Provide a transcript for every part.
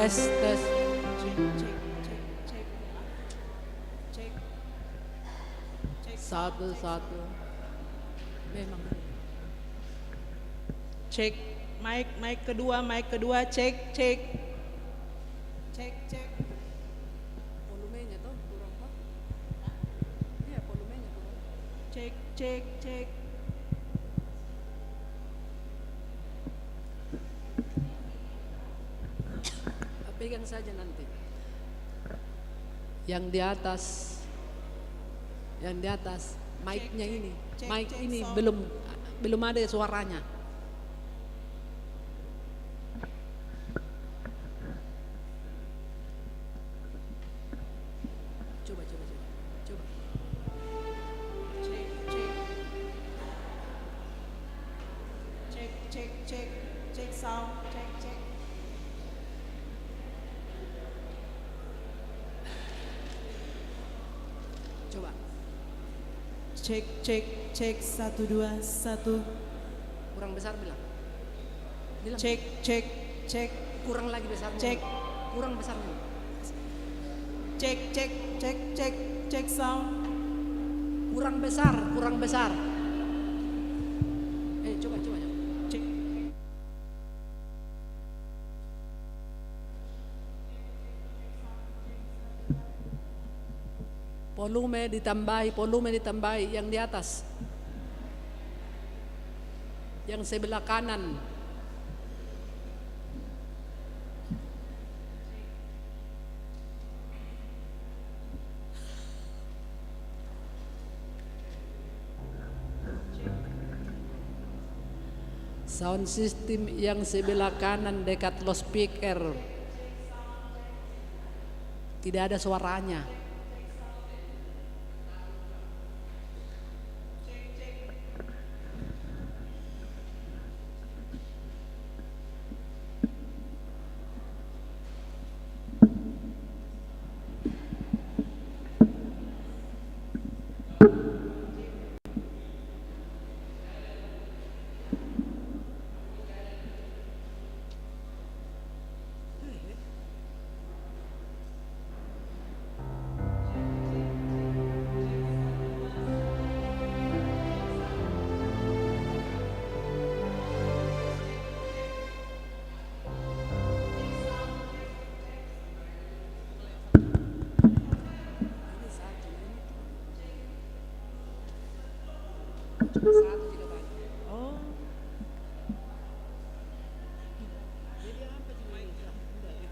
Tes, tes. Cek, cek, cek, cek, cek, cek sound, Satu, cek satu. sound. Memang. Cek, mic kedua, cek, cek, cek, cek. Volumenya tuh kurang pak. Iya, volumenya kurang. Cek, cek, cek. Pegang saja nanti. Yang di atas, mic-nya Cek, ini, cek, mic cek, ini sound. belum ada suaranya. Coba, coba, coba, coba. Cek, cek. Cek, cek, cek, cek sound, cek, cek. Coba. Cek, cek, cek, 1, 2, 1. Kurang besar bilang. Bilang. Cek, cek, cek, Kurang lagi besarnya. Cek. Kurang besarnya. cek, cek, cek, cek, cek sound. Kurang besar, kurang besar. Coba, coba, coba. Cek. Volume ditambahi yang di atas. Yang sebelah kanan. Sound system yang sebelah kanan dekat loudspeaker. Tidak ada suaranya. Satu tidak banyak. Oh, Jadi apa sih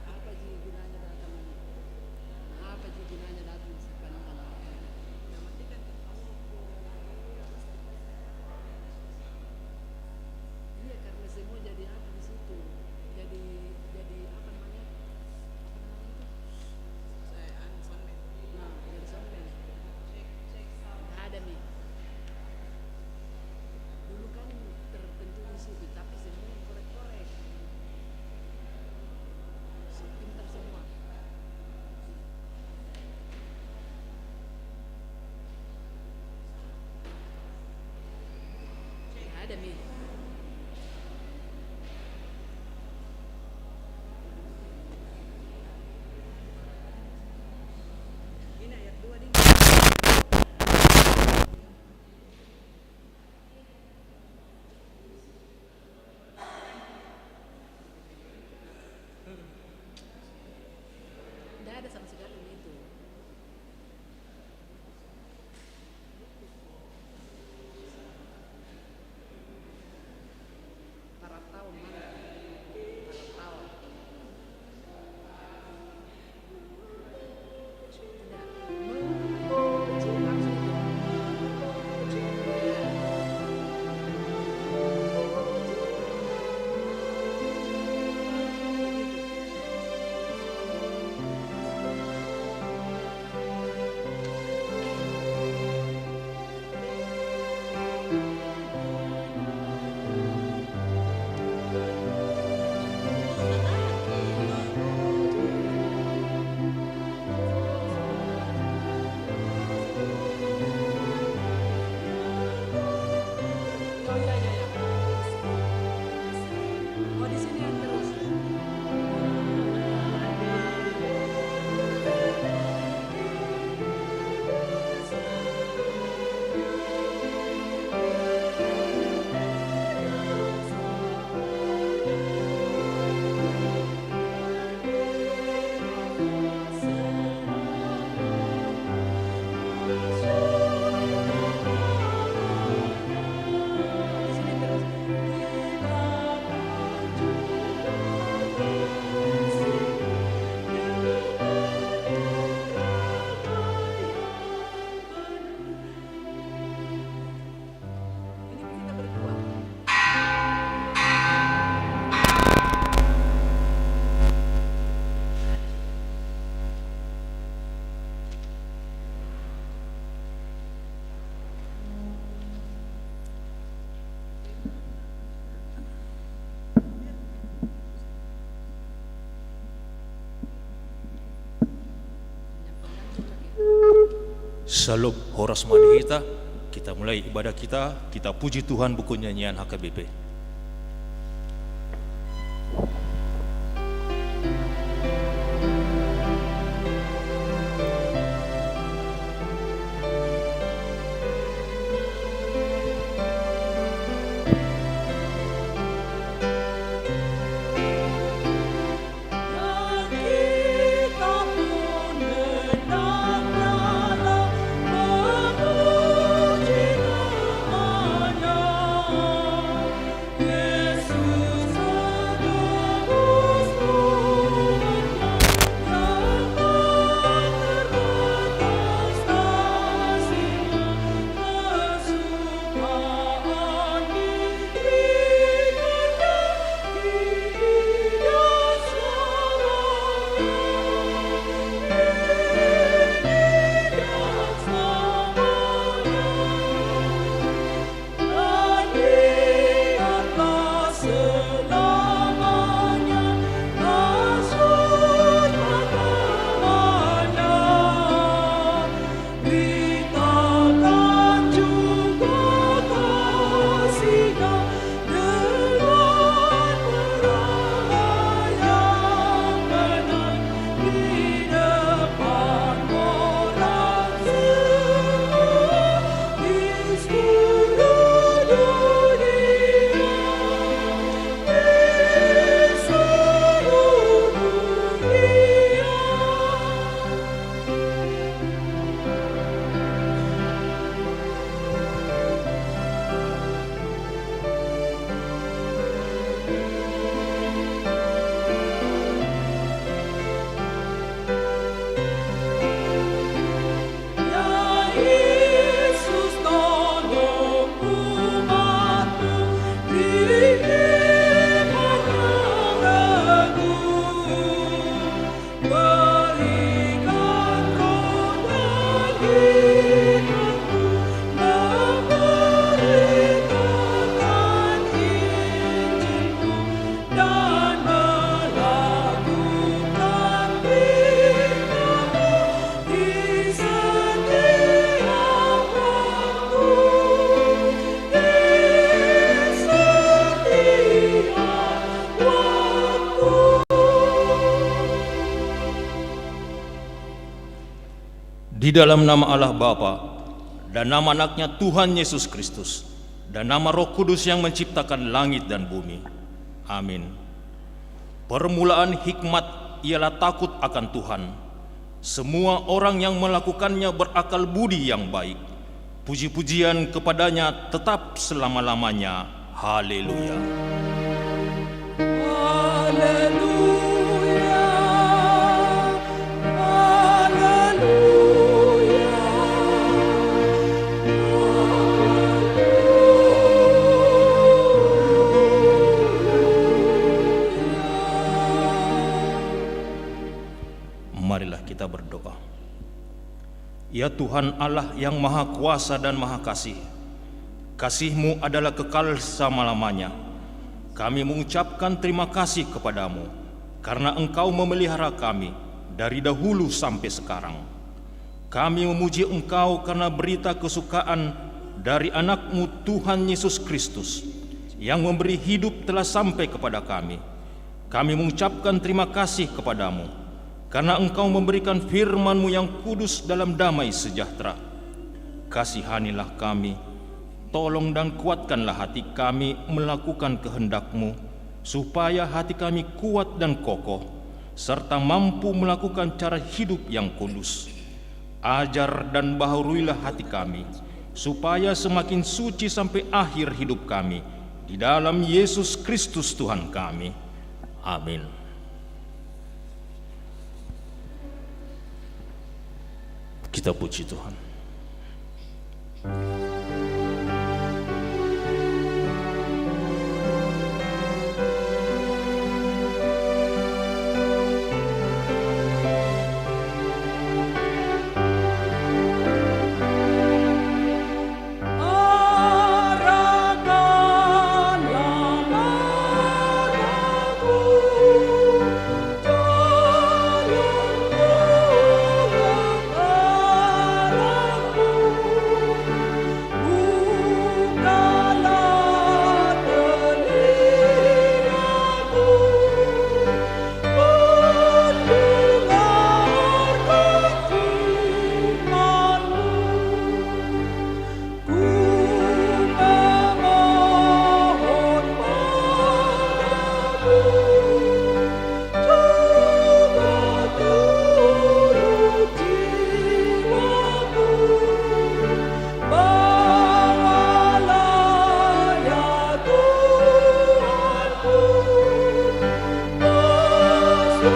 apa sih gunanya datang ini? Apa sih gunanya datang sepanjang iya karena semua jadi apa di situ? Jadi apa namanya? Nah, jadi soundman. Nggak ada nih. Salub Horas Madhita. Kita mulai ibadah kita puji Tuhan buku nyanyian HKBP. Di dalam nama Allah Bapa dan nama anaknya Tuhan Yesus Kristus dan nama Roh Kudus yang menciptakan langit dan bumi. Amin. Permulaan hikmat ialah takut akan Tuhan. Semua orang yang melakukannya berakal budi yang baik. Puji-pujian kepadanya tetap selama-lamanya. Haleluya. Haleluya. Marilah kita berdoa. Ya Tuhan Allah yang Maha Kuasa dan Maha Kasih, kasih-Mu adalah kekal selama-lamanya. Kami mengucapkan terima kasih kepadamu karena Engkau memelihara kami dari dahulu sampai sekarang. Kami memuji Engkau karena berita kesukaan dari anak-Mu Tuhan Yesus Kristus yang memberi hidup telah sampai kepada kami. Kami mengucapkan terima kasih kepadamu karena Engkau memberikan firman-Mu yang kudus dalam damai sejahtera. Kasihanilah kami, tolong dan kuatkanlah hati kami melakukan kehendak-Mu, supaya hati kami kuat dan kokoh, serta mampu melakukan cara hidup yang kudus. Ajar dan baharuilah hati kami, supaya semakin suci sampai akhir hidup kami, di dalam Yesus Kristus Tuhan kami. Amin. Kita puji Tuhan. Aku Marilah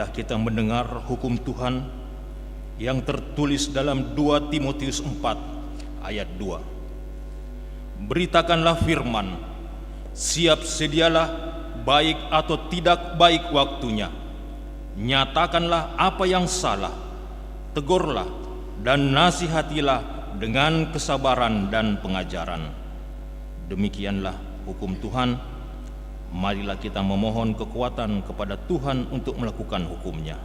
kita mendengar hukum Tuhan yang tertulis dalam 2 Timotius 4 ayat 2. Beritakanlah firman, siap sedialah baik atau tidak baik waktunya. Nyatakanlah apa yang salah, tegurlah dan nasihatilah dengan kesabaran dan pengajaran. Demikianlah hukum Tuhan. Marilah kita memohon kekuatan kepada Tuhan untuk melakukan hukum-Nya.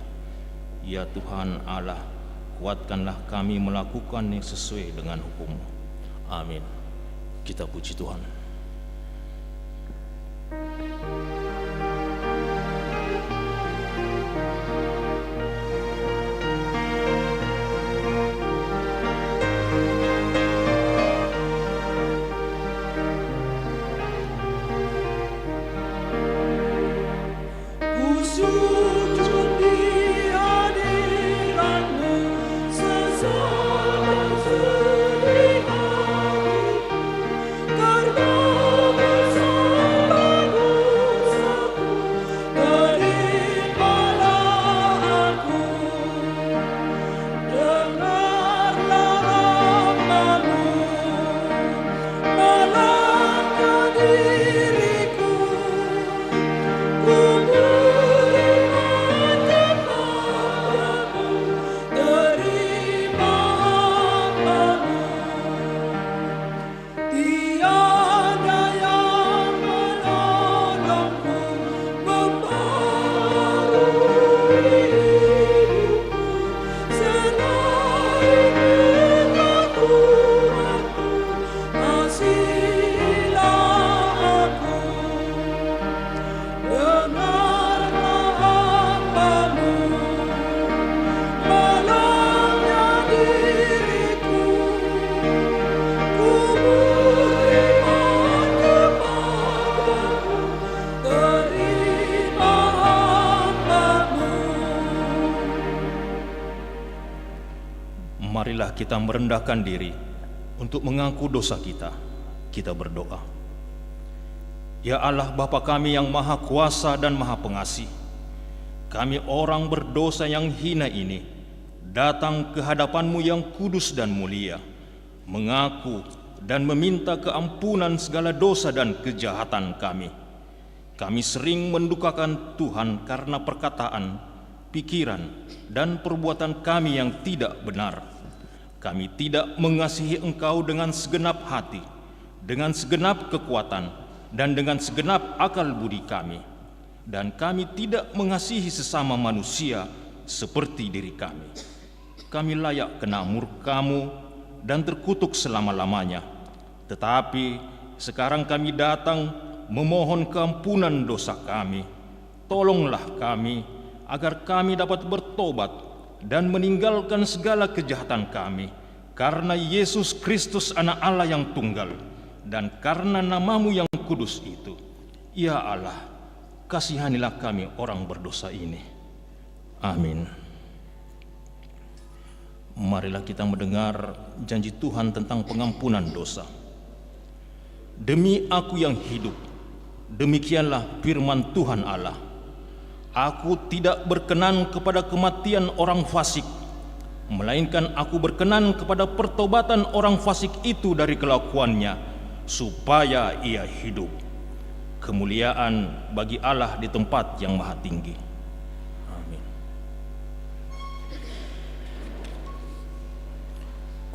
Ya Tuhan Allah, kuatkanlah kami melakukan yang sesuai dengan hukum-Mu. Amin. Kita puji Tuhan. Marilah kita merendahkan diri untuk mengaku dosa kita. Kita berdoa. Ya Allah Bapa kami yang Maha Kuasa dan Maha Pengasih, kami orang berdosa yang hina ini datang ke hadapan-Mu yang kudus dan mulia, mengaku dan meminta keampunan segala dosa dan kejahatan kami. Kami sering mendukakan Tuhan karena perkataan, pikiran, dan perbuatan kami yang tidak benar. Kami tidak mengasihi Engkau dengan segenap hati, dengan segenap kekuatan, dan dengan segenap akal budi kami. Dan kami tidak mengasihi sesama manusia seperti diri kami. Kami layak kena murka-Mu dan terkutuk selama-lamanya. Tetapi sekarang kami datang memohon keampunan dosa kami. Tolonglah kami agar kami dapat bertobat dan meninggalkan segala kejahatan kami, karena Yesus Kristus Anak Allah yang tunggal, dan karena nama-Mu yang kudus itu. Ya Allah, kasihanilah kami orang berdosa ini. Amin. Marilah kita mendengar janji Tuhan tentang pengampunan dosa. Demi Aku yang hidup, demikianlah firman Tuhan Allah, Aku tidak berkenan kepada kematian orang fasik, melainkan Aku berkenan kepada pertobatan orang fasik itu dari kelakuannya, supaya ia hidup. Kemuliaan bagi Allah di tempat yang maha tinggi. Amin.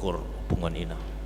Kor Punganina.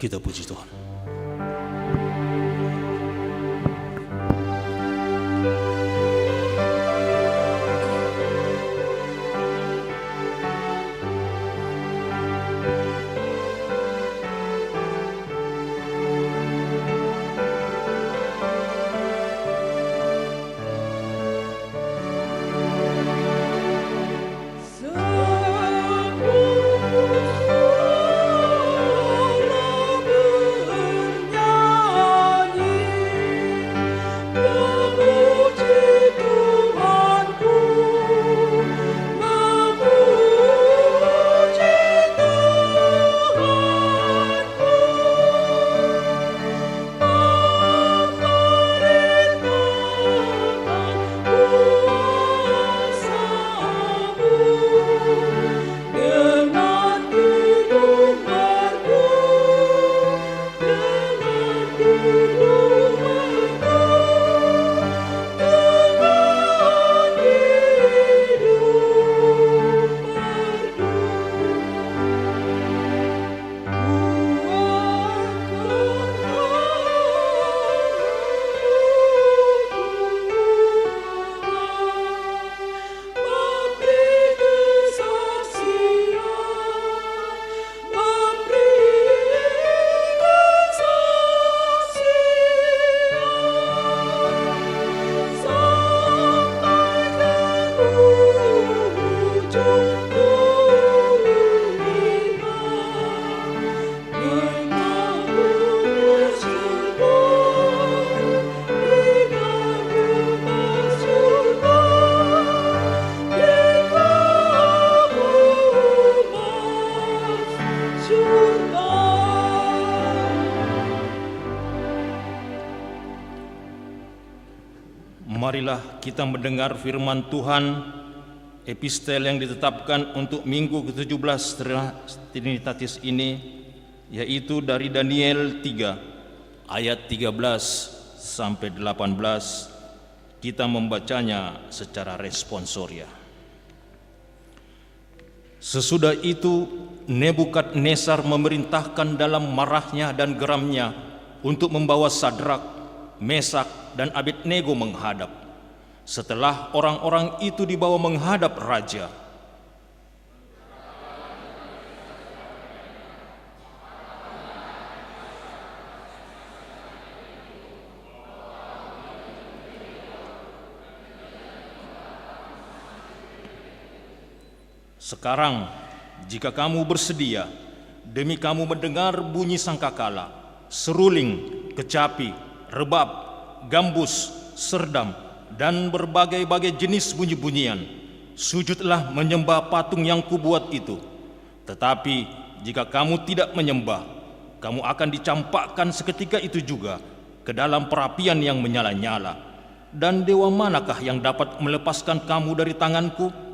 Kita puji Tuhan. Marilah kita mendengar firman Tuhan, epistel yang ditetapkan untuk minggu ke-17 Trinitatis ini, yaitu dari Daniel 3 ayat 13 sampai 18. Kita membacanya secara responsoria. Sesudah itu Nebukadnezar memerintahkan dalam marahnya dan geramnya untuk membawa Sadrak, Mesak, dan Abednego menghadap. Setelah orang-orang itu dibawa menghadap raja, sekarang jika kamu bersedia, demi kamu mendengar bunyi sangkakala, seruling, kecapi, rebab, gambus, serdam, dan berbagai-bagai jenis bunyi-bunyian, sujudlah menyembah patung yang kubuat itu. Tetapi jika kamu tidak menyembah, kamu akan dicampakkan seketika itu juga ke dalam perapian yang menyala-nyala. Dan dewa manakah yang dapat melepaskan kamu dari tanganku?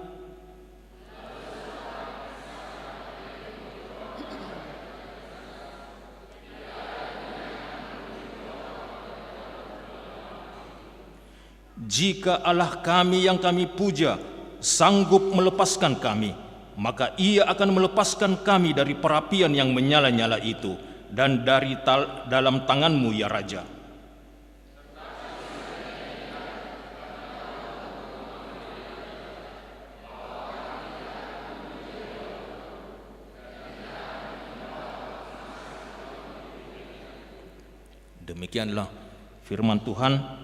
Jika Allah kami yang kami puja sanggup melepaskan kami, maka Ia akan melepaskan kami dari perapian yang menyala-nyala itu dan dari dalam tanganmu, ya Raja. Demikianlah firman Tuhan.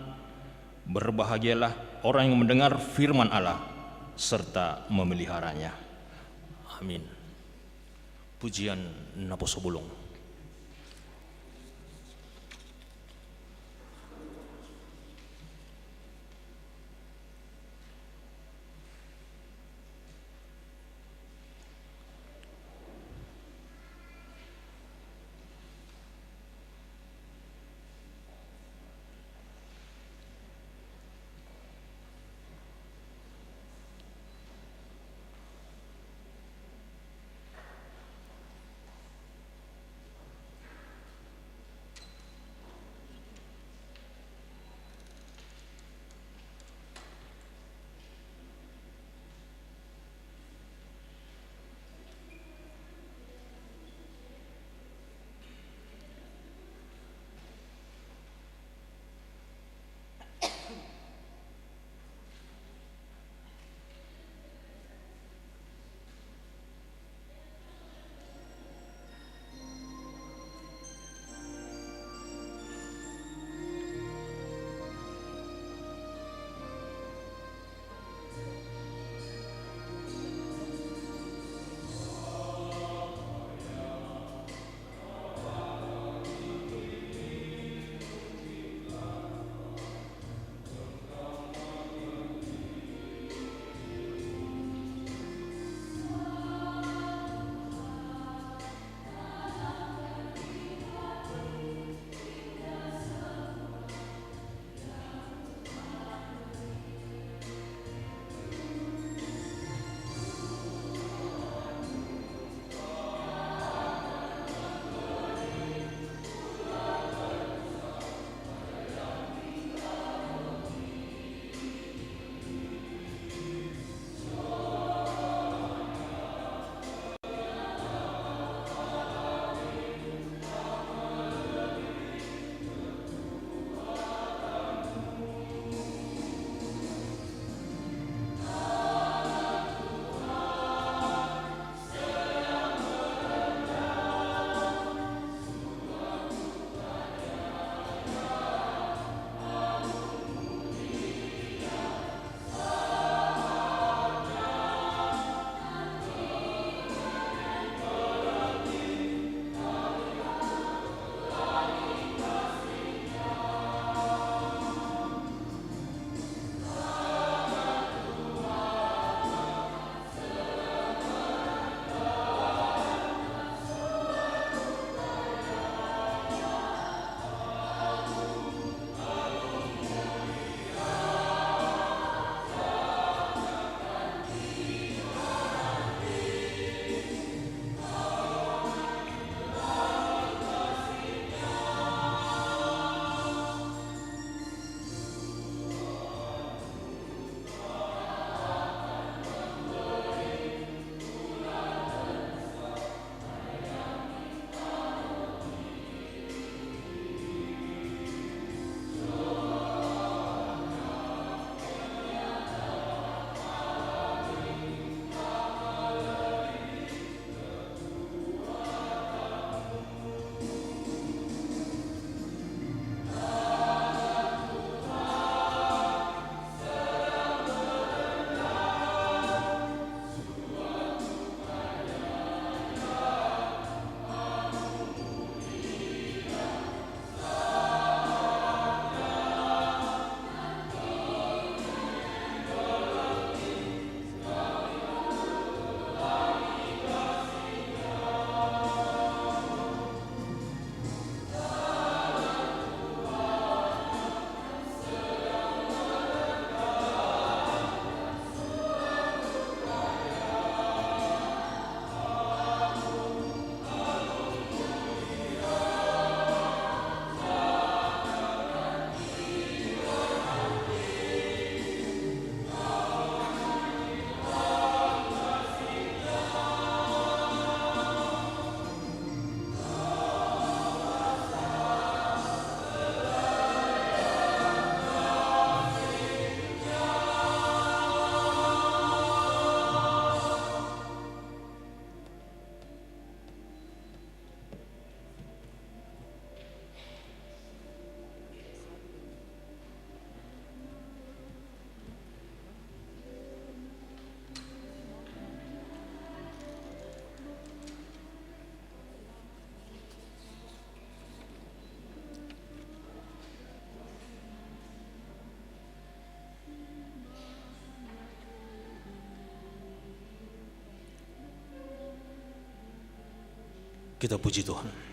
Berbahagialah orang yang mendengar firman Allah serta memeliharanya. Amin. Pujian Naposobulung. Kita puji Tuhan.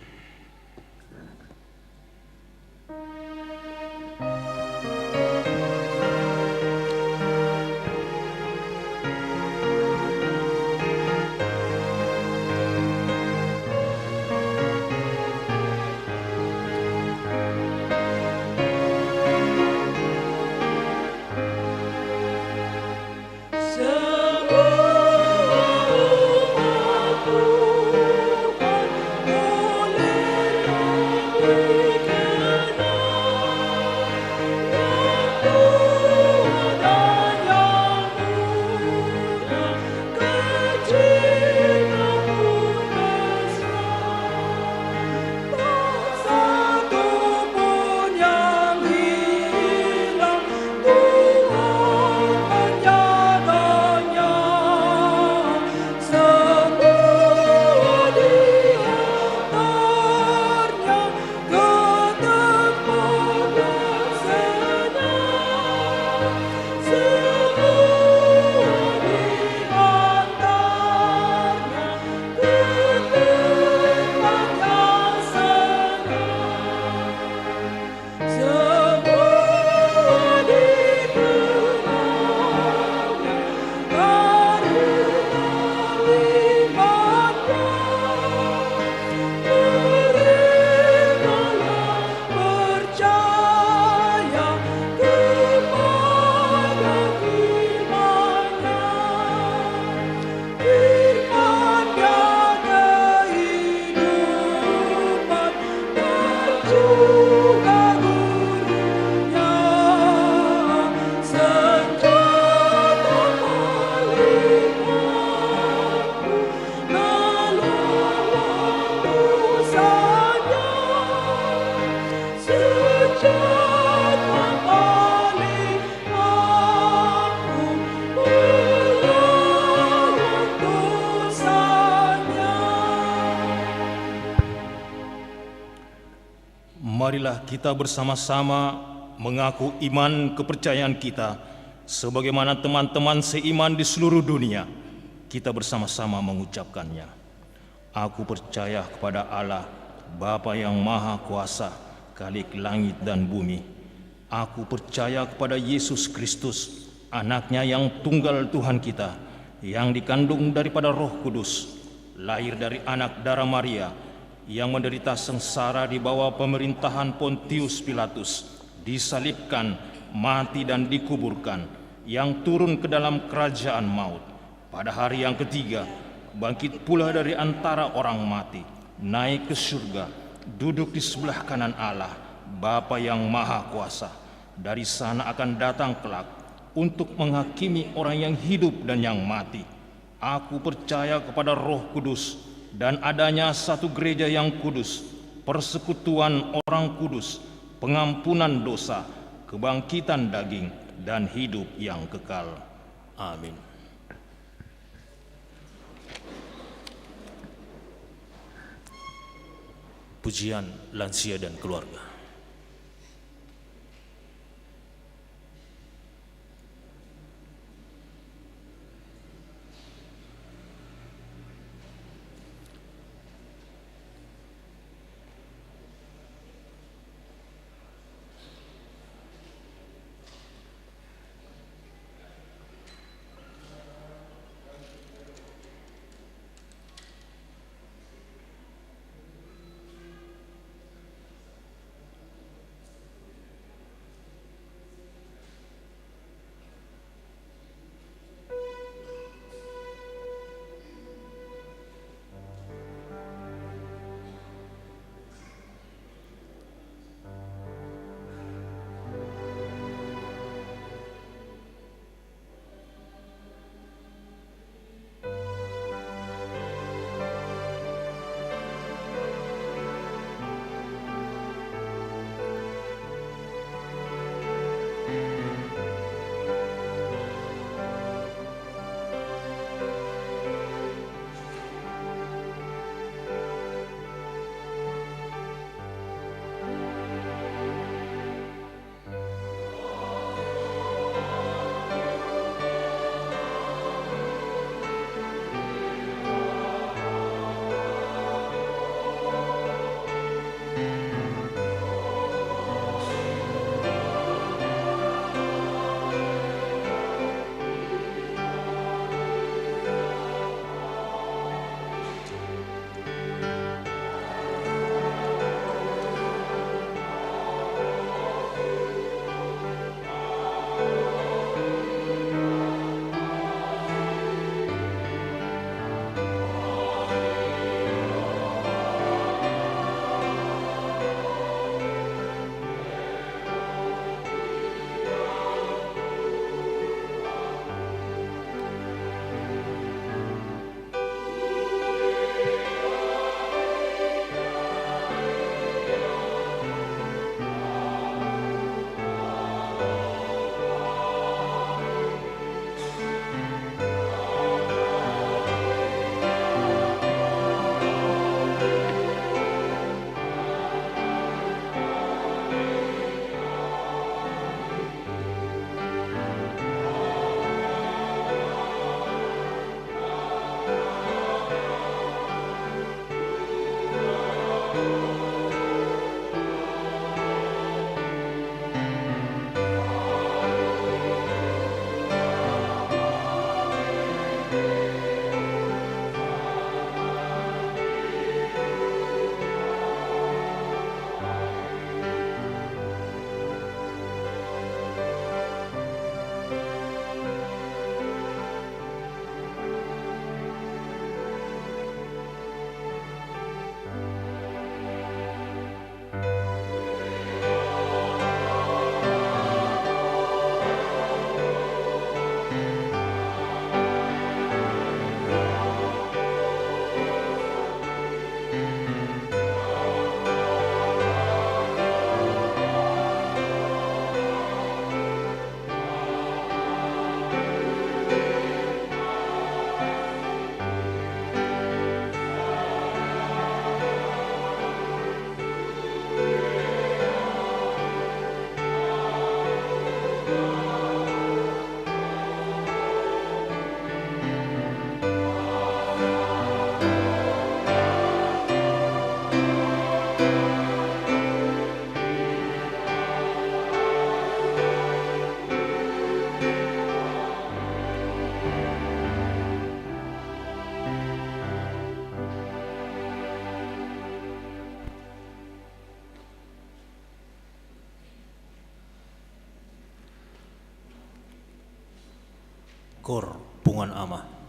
Marilah kita bersama-sama mengaku iman kepercayaan kita sebagaimana teman-teman seiman di seluruh dunia. Kita bersama-sama mengucapkannya. Aku percaya kepada Allah, Bapa yang Maha Kuasa, Khalik langit dan bumi. Aku percaya kepada Yesus Kristus, Anaknya yang tunggal Tuhan kita, yang dikandung daripada Roh Kudus, lahir dari anak darah Maria, yang menderita sengsara di bawah pemerintahan Pontius Pilatus, disalibkan, mati dan dikuburkan, yang turun ke dalam kerajaan maut. Pada hari yang ketiga, bangkit pula dari antara orang mati, naik ke surga, duduk di sebelah kanan Allah, Bapa yang Maha Kuasa. Dari sana akan datang kelak untuk menghakimi orang yang hidup dan yang mati. Aku percaya kepada Roh Kudus, dan adanya satu gereja yang kudus, persekutuan orang kudus, pengampunan dosa, kebangkitan daging, dan hidup yang kekal. Amin. Pujian lansia dan keluarga. Kor Pungan Ama.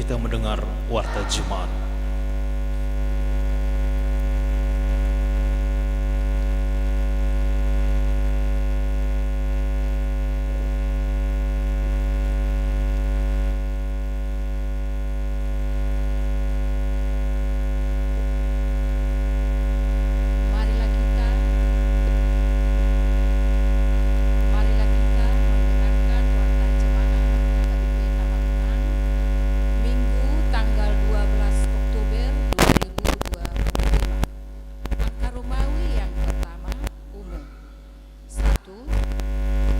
kita mendengar warta Jemaat. Marilah kita mendengarkan warta jemaat HKBP Tamarunang Minggu tanggal 12 Oktober 2025. Angka Romawi yang pertama umum. 1.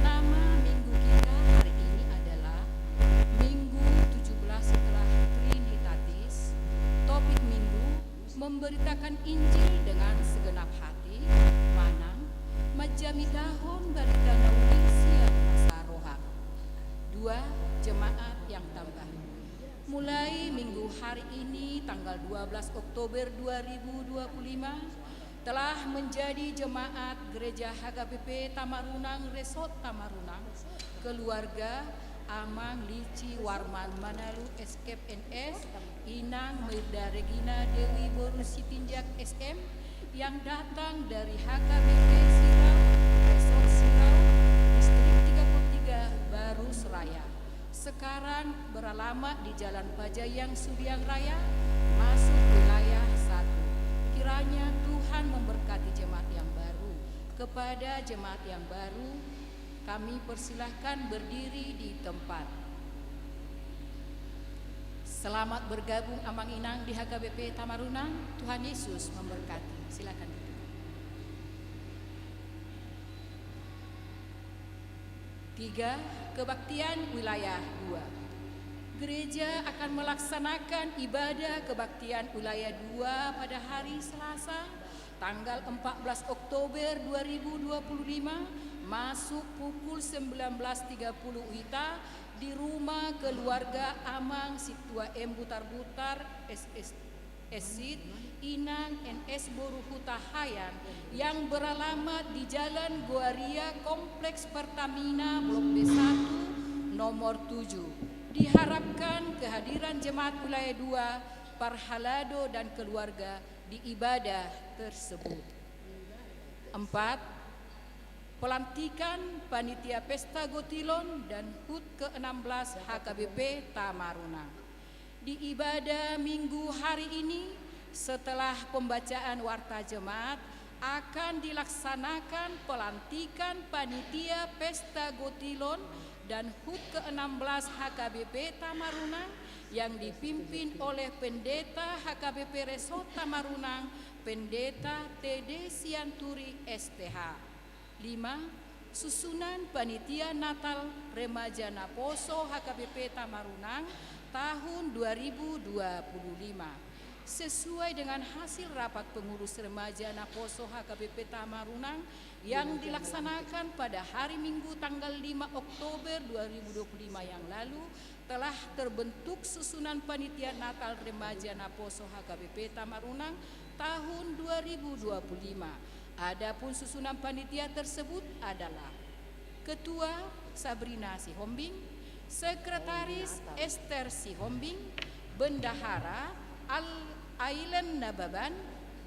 Nama minggu kita hari ini adalah Minggu 17 setelah Trinitatis. Topik minggu memberitakan Injil dengan segenap hati. Manang Majami dahon balita nauli siang masa rohang. 2. Jemaat yang tambah. Mulai minggu hari ini tanggal 12 Oktober 2025 telah menjadi jemaat Gereja HKBP Tamarunang Resort Tamarunang, keluarga Amang Lici Warman Manalu Escape NS, Inang Mirda Regina Dewi Boru Sitinjak SM yang datang dari HKBP Sirau, Resort Sirau, Distrik 33 Baru Seraya. Sekarang beralamat di Jalan Pajayang Sudiang Raya, masuk wilayah 1. Kiranya Tuhan memberkati jemaat yang baru. Kepada jemaat yang baru, kami persilahkan berdiri di tempat. Selamat bergabung Amang Inang di HKBP Tamarunang. Tuhan Yesus memberkati. Silakan. Tiga, kebaktian wilayah 2. Gereja akan melaksanakan ibadah kebaktian wilayah 2 pada hari Selasa, tanggal 14 Oktober 2025, masuk pukul 19.30 WITA di rumah keluarga Amang Situa M Butar-Butar Esit Inang NS Boruhuta Hayan yang beralamat di Jalan Goaria Kompleks Pertamina Blok B1 nomor 7. Diharapkan kehadiran jemaat wilayah 2, Parhalado dan keluarga di ibadah tersebut. 4. Pelantikan Panitia Pesta Gotilon dan HUT ke-16 HKBP Tamarunang. Di ibadah minggu hari ini, setelah pembacaan warta jemaat, akan dilaksanakan pelantikan Panitia Pesta Gotilon dan HUT ke-16 HKBP Tamarunang yang dipimpin oleh Pendeta HKBP Resort Tamarunang, Pendeta TD Sianturi STH. 5. Susunan Panitia Natal Remaja Naposo HKBP Tamarunang tahun 2025. Sesuai dengan hasil rapat pengurus remaja Naposo HKBP Tamarunang yang dilaksanakan pada hari Minggu tanggal 5 Oktober 2025 yang lalu, telah terbentuk susunan Panitia Natal Remaja Naposo HKBP Tamarunang tahun 2025. Adapun susunan panitia tersebut adalah Ketua Sabrina Sihombing, Sekretaris Esther Sihombing, Bendahara Ailen Nababan,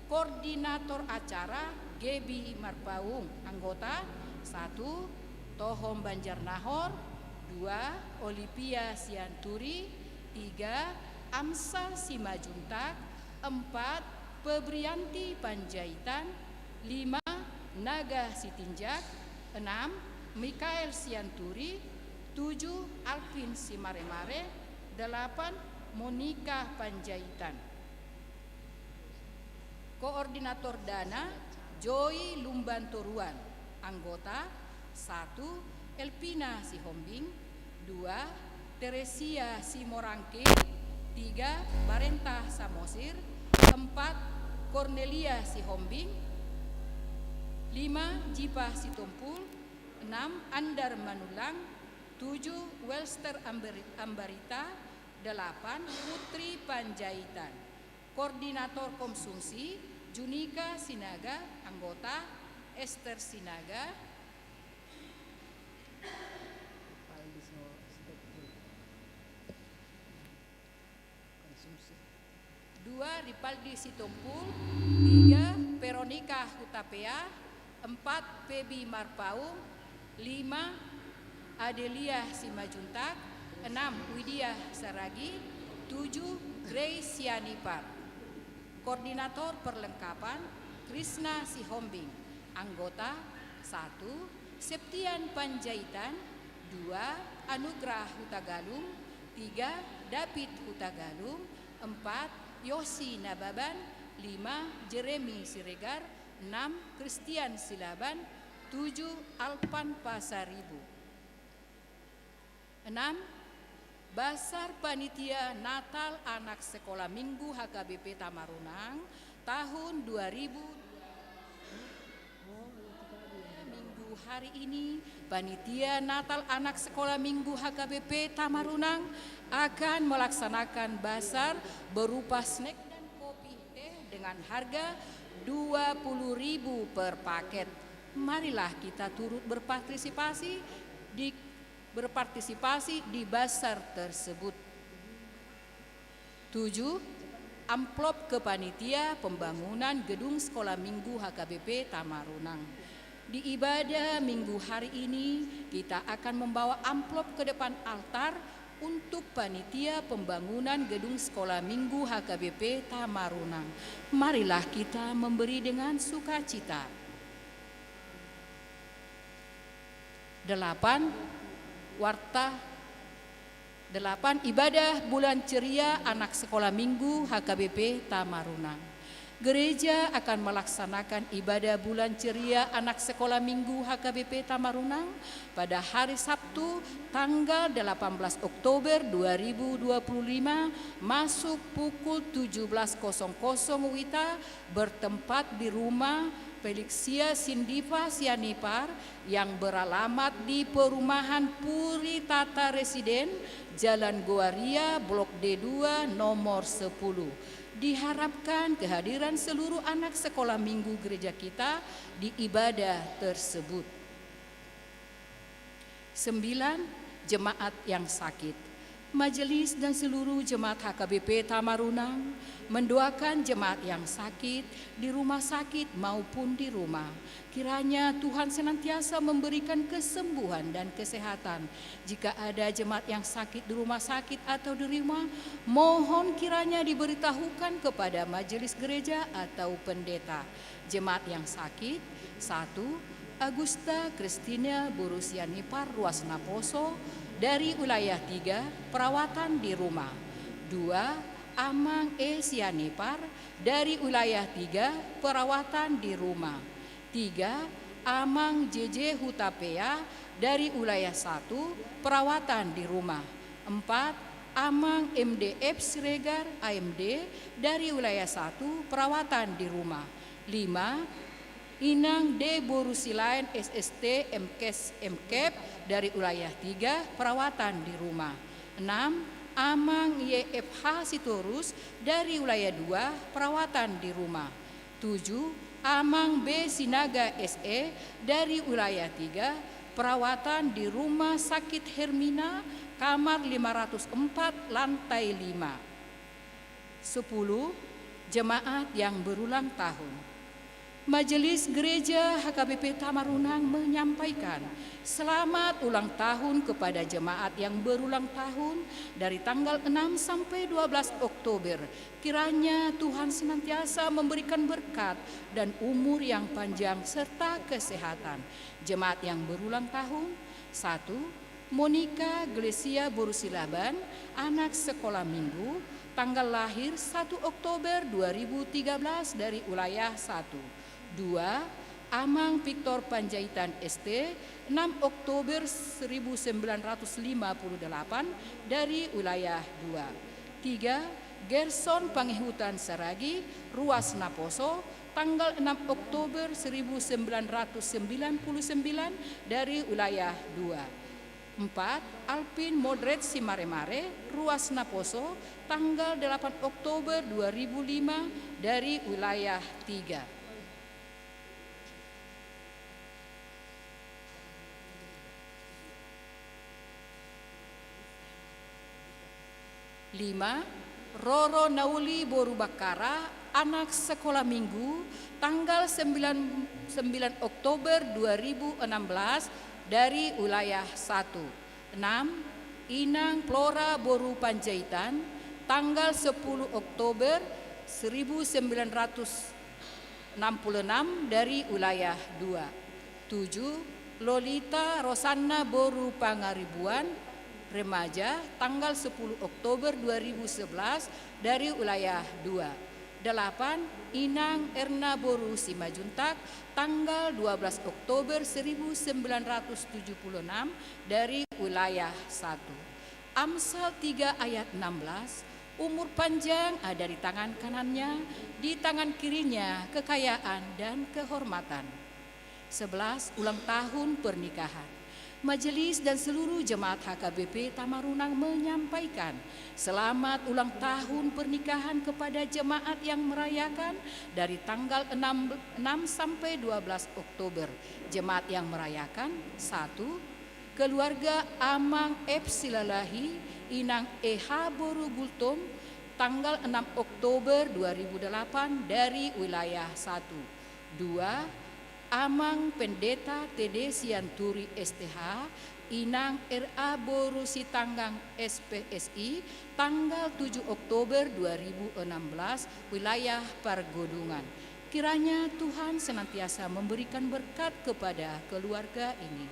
Koordinator Acara Gebi Marpaung, anggota 1. Tohom Banjar Nahor, 2. Olivia Sianturi, 3. Amsal Simajuntak, 4. Pebrianti Panjaitan, 5. Naga Sitinjak, 6. Mikael Sianturi, 7. Alvin Simaremare, 8. Monika Panjaitan. Koordinator Dana Joy Lumbantoruan, anggota 1. Elpina Sihombing, 2. Teresia Simorangke, 3. Barenta Samosir, 4. Cornelia Sihombing, 5. Jipa Situmpul, 6. Andar Manulang, 7. Welster Ambarita, 8. Putri Panjaitan. Koordinator Konsumsi Junika Sinaga, anggota Esther Sinaga. 2. Ripaldi Sitompul. 3. Veronica Hutapea. 4. Pebi Marpaung. 5. Adelia Simajuntak. 6. Widya Saragi. 7. Grace Yanipar. Koordinator perlengkapan Krishna Sihombing. Anggota 1. Septian Panjaitan. 2. Anugrah Hutagalung. 3. David Hutagalung. 4. Yosi Nababan. 5. Jeremy Siregar. 6. Christian Silaban. 7. Alpan Pasaribu. 6. Basar Panitia Natal Anak Sekolah Minggu HKBP Tamarunang tahun 2000. Minggu hari ini Panitia Natal Anak Sekolah Minggu HKBP Tamarunang akan melaksanakan basar berupa snack dan kopi teh dengan harga 20.000 per paket. Marilah kita turut berpartisipasi di basar tersebut. 7. Amplop ke panitia pembangunan gedung sekolah minggu HKBP Tamarunang. Di ibadah minggu hari ini kita akan membawa amplop ke depan altar untuk panitia pembangunan gedung sekolah minggu HKBP Tamarunang. Marilah kita memberi dengan sukacita. 8. Ibadah bulan ceria anak sekolah minggu HKBP Tamarunang. Gereja akan melaksanakan ibadah bulan ceria anak sekolah minggu HKBP Tamarunang pada hari Sabtu tanggal 18 Oktober 2025 masuk pukul 17.00 WITA bertempat di rumah Felixia Sindiva Sianipar yang beralamat di Perumahan Puri Tata Residen, Jalan Goaria, Blok D2, nomor 10. Diharapkan kehadiran seluruh anak sekolah minggu gereja kita di ibadah tersebut. 9. Jemaat yang sakit. Majelis dan seluruh jemaat HKBP Tamarunang mendoakan jemaat yang sakit di rumah sakit maupun di rumah. Kiranya Tuhan senantiasa memberikan kesembuhan dan kesehatan. Jika ada jemaat yang sakit di rumah sakit atau di rumah, mohon kiranya diberitahukan kepada majelis gereja atau pendeta. Jemaat yang sakit, 1. Agusta Kristina Borusianipar Ruas Naposo dari wilayah 3, perawatan di rumah. 2. Amang E. Sianipar dari wilayah 3, perawatan di rumah. 3. Amang JJ Hutapea dari wilayah 1, perawatan di rumah. 4. Amang MDF Siregar AMD dari wilayah 1, perawatan di rumah. 5. Inang D. Borusilain SST MKes MKep dari wilayah 3, perawatan di rumah. 6. Amang YFH Sitorus dari wilayah 2, perawatan di rumah. 7. Amang B. Sinaga SE dari wilayah 3, perawatan di Rumah Sakit Hermina, kamar 504, lantai 5. 10. Jemaat yang berulang tahun. Majelis Gereja HKBP Tamarunang menyampaikan selamat ulang tahun kepada jemaat yang berulang tahun dari tanggal 6 sampai 12 Oktober. Kiranya Tuhan senantiasa memberikan berkat dan umur yang panjang serta kesehatan. Jemaat yang berulang tahun. 1. Monica Glesia Borusilaban, anak sekolah minggu, tanggal lahir 1 Oktober 2013 dari wilayah 1. 2. Amang Victor Panjaitan ST, 6 Oktober 1958 dari wilayah 2. 3. Gerson Pangihutan Saragi, Ruas Naposo, tanggal 6 Oktober 1999 dari wilayah 2. 4. Alpin Modret Simaremare, Ruas Naposo, tanggal 8 Oktober 2005 dari wilayah 3. 5. Roro Nauli Boru Bakara, anak sekolah minggu, tanggal 9 Oktober 2016 dari wilayah 1. 6. Inang Flora Boru Panjaitan, tanggal 10 Oktober 1966 dari wilayah 2. 7. Lolita Rosanna Boru Pangaribuan, remaja, tanggal 10 Oktober 2011 dari wilayah 2. 8. Inang Erna Boru Simajuntak, tanggal 12 Oktober 1976 dari wilayah 1. Amsal 3 ayat 16, umur panjang ada di tangan kanannya, di tangan kirinya kekayaan dan kehormatan. 11. Ulang tahun pernikahan. Majelis dan seluruh jemaat HKBP Tamarunang menyampaikan selamat ulang tahun pernikahan kepada jemaat yang merayakan dari tanggal 6 sampai 12 Oktober. Jemaat yang merayakan: 1. Keluarga Amang F. Silalahi Inang E.H. Boru Gultom, tanggal 6 Oktober 2008 dari wilayah 1. 2. Amang Pendeta TD Sianturi STH Inang R.A. Boru Sitanggang SPSI, tanggal 7 Oktober 2016 wilayah Pargodungan. Kiranya Tuhan senantiasa memberikan berkat kepada keluarga ini.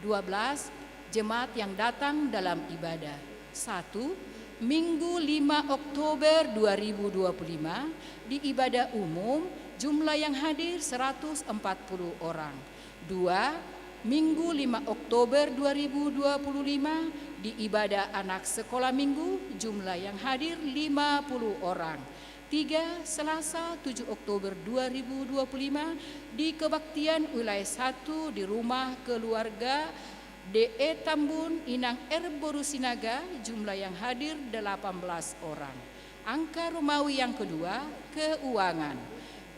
12. Jemaat yang datang dalam ibadah. 1. Minggu 5 Oktober 2025 di ibadah umum, jumlah yang hadir 140 orang. 2. Minggu 5 Oktober 2025 di ibadah anak sekolah minggu, jumlah yang hadir 50 orang. 3. Selasa 7 Oktober 2025 di kebaktian wilayah 1 di rumah keluarga DE Tambun Inang R. Boru Sinaga, jumlah yang hadir 18 orang. Angka Romawi yang kedua, keuangan.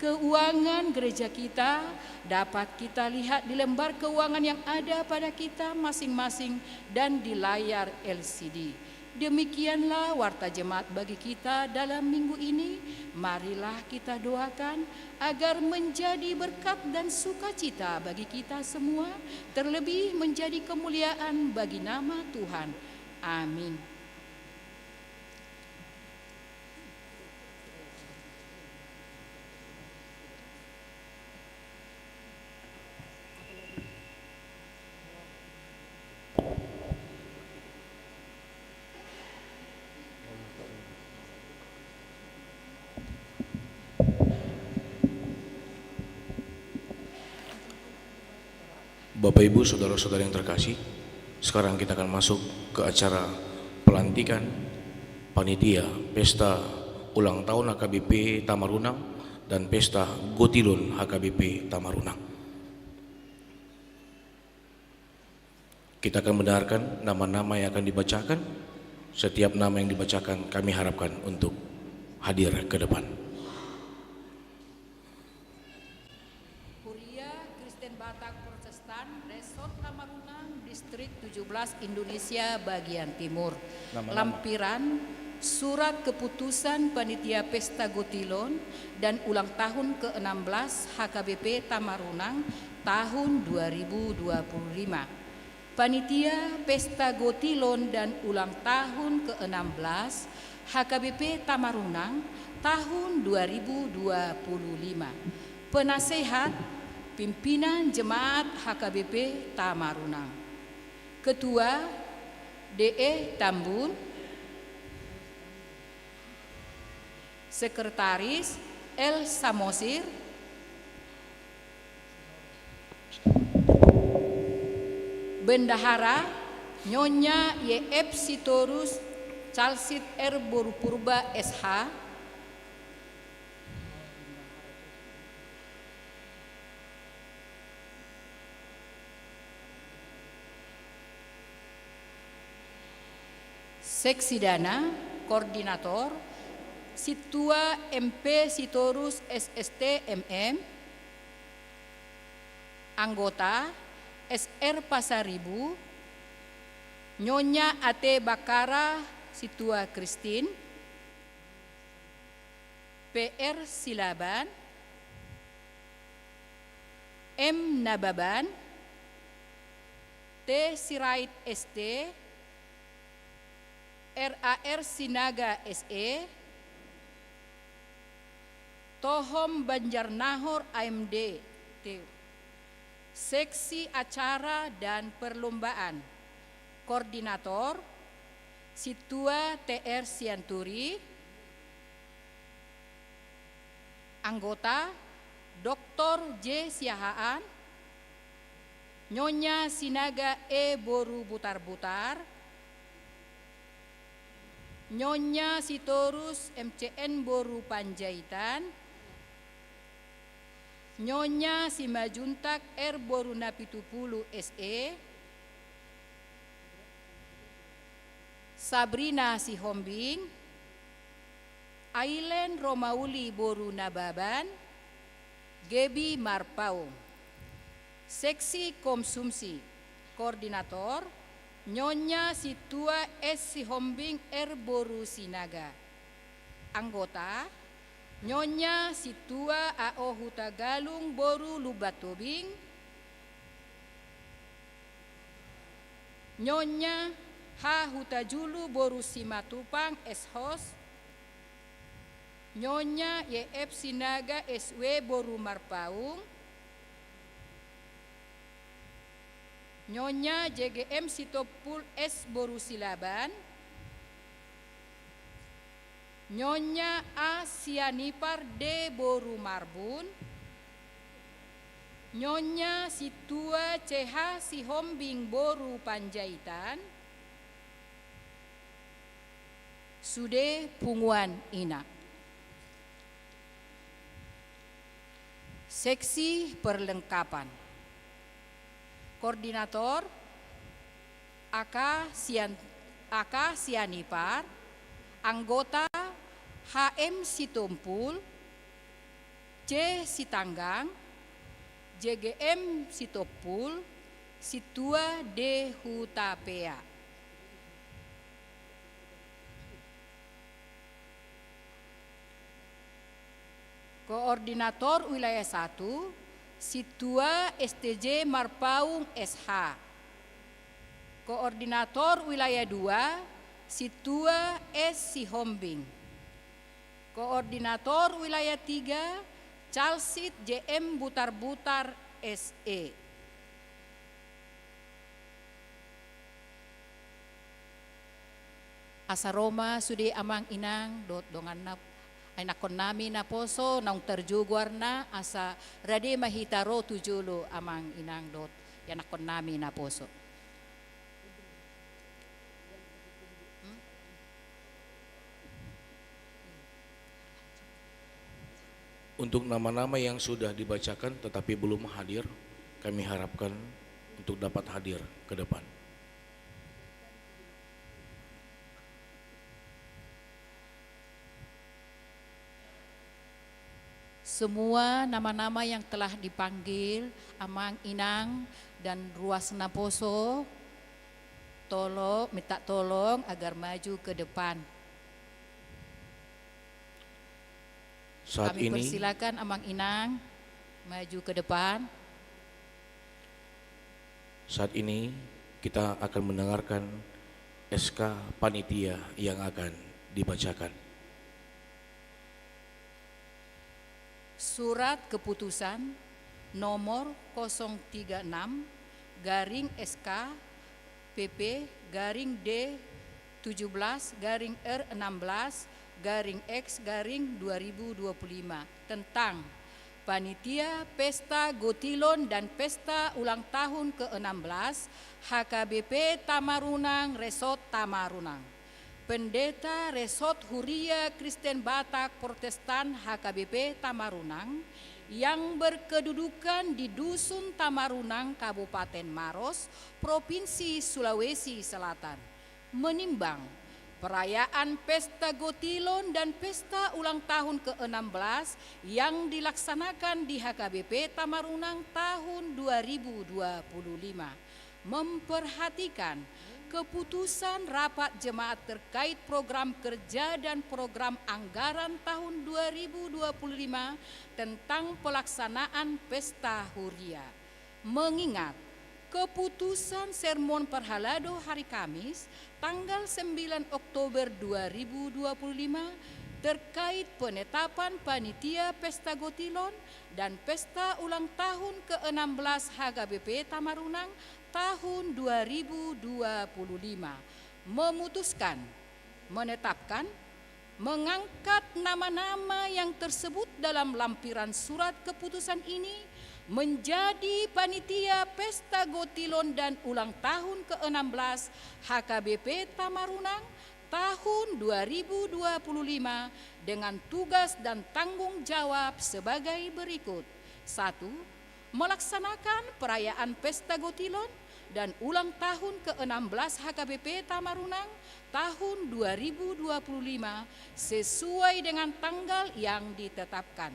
Keuangan gereja kita dapat kita lihat di lembar keuangan yang ada pada kita masing-masing dan di layar LCD. Demikianlah warta jemaat bagi kita dalam minggu ini. Marilah kita doakan agar menjadi berkat dan sukacita bagi kita semua, terlebih menjadi kemuliaan bagi nama Tuhan. Amin. Bapak Ibu saudara-saudara yang terkasih, sekarang kita akan masuk ke acara pelantikan panitia pesta ulang tahun HKBP Tamarunang dan pesta Gotilon HKBP Tamarunang. Kita akan mendengarkan nama-nama yang akan dibacakan. Setiap nama yang dibacakan kami harapkan untuk hadir ke depan. Distrik 17 Indonesia bagian timur. Lampiran surat keputusan panitia pesta Gotilon dan ulang tahun ke-16 HKBP Tamarunang tahun 2025. Panitia pesta Gotilon dan ulang tahun ke-16 HKBP Tamarunang tahun 2025. Penasehat Pimpinan Jemaat HKBP Tamarunang. Ketua DE Tambun, Sekretaris L. Samosir, Bendahara Nyonya YF Sitorus Calsit R. Boru Purba SH, Seksi Dana, Koordinator, Situa MP Sitorus SST MM, Anggota SR Pasaribu, Nyonya AT Bakara Situa Kristin, PR Silaban, M. Nababan, T. Sirait ST, RAR Sinaga SE, Tohom Banjarnahor AMD, Seksi Acara dan Perlombaan, Koordinator Situa TR Sianturi, Anggota Dr. J. Siahaan, Nyonya Sinaga E. Boru Butar-Butar, Nyonya Sitorus MCN Boru Panjaitan, Nyonya Simajuntak R. Boru Napitupulu SE, Sabrina Sihombing, Ailen Romauli Boru Nababan, Gebi Marpaung. Seksi Konsumsi, Koordinator Nyonya Situa S. Sihombing R. Boru Sinaga. Anggota Nyonya Situa AO Hutagalung Boru Lubatobing, Nyonya H. Hutajulu Boru Simatupang S-Hos, Nyonya YF Sinaga SW Boru Marpaung, Nyonya JGM Sitopul S. Boru Silaban, Nyonya A. Sianipar D. Boru Marbun, Nyonya Situa CH Sihombing Boru Panjaitan, Sude Punguan Ina. Seksi Perlengkapan, Koordinator AK Sianipar, Anggota HM Sitompul, C. Sitanggang, JGM Sitopul, Situa D. Hutapea. Koordinator Wilayah 1, Situa STJ Marpaung SH. Koordinator Wilayah 2, Situa S. Sihombing. Koordinator Wilayah 3, Calsit JM Butar-Butar SE. Asaroma sudi amang inang dot dongan na ay nakon nami na poso nang terjugwar na asa radi mahitaro tujulo amang inang dot yan nakon nami na poso. Untuk nama-nama yang sudah dibacakan tetapi belum hadir, kami harapkan untuk dapat hadir ke depan. Semua nama-nama yang telah dipanggil amang inang dan ruas naposo minta tolong agar maju ke depan. Saat Kami ini persilakan amang inang maju ke depan. Saat ini kita akan mendengarkan SK panitia yang akan dibacakan. Surat keputusan nomor 036 garing SK PP garing D 17 garing R 16 garing X garing 2025 tentang Panitia Pesta Gotilon dan Pesta Ulang Tahun ke-16 HKBP Tamarunang Resort Tamarunang. Pendeta Resort Huria Kristen Batak Protestan HKBP Tamarunang yang berkedudukan di Dusun Tamarunang, Kabupaten Maros, Provinsi Sulawesi Selatan, menimbang perayaan Pesta Gotilon dan Pesta Ulang Tahun ke-16 yang dilaksanakan di HKBP Tamarunang tahun 2025 memperhatikan keputusan rapat jemaat terkait program kerja dan program anggaran tahun 2025 tentang pelaksanaan Pesta Huria. Mengingat keputusan sermon Perhalado hari Kamis tanggal 9 Oktober 2025 terkait penetapan panitia Pesta Gotilon dan Pesta Ulang Tahun ke-16 HKBP Tamarunang tahun 2025 memutuskan, menetapkan, mengangkat nama-nama yang tersebut dalam lampiran surat keputusan ini menjadi panitia Pesta Gotilon dan Ulang Tahun ke-16 HKBP Tamarunang tahun 2025 dengan tugas dan tanggung jawab sebagai berikut. 1. Melaksanakan perayaan Pesta Gotilon dan Ulang Tahun ke-16 HKBP Tamarunang tahun 2025 sesuai dengan tanggal yang ditetapkan.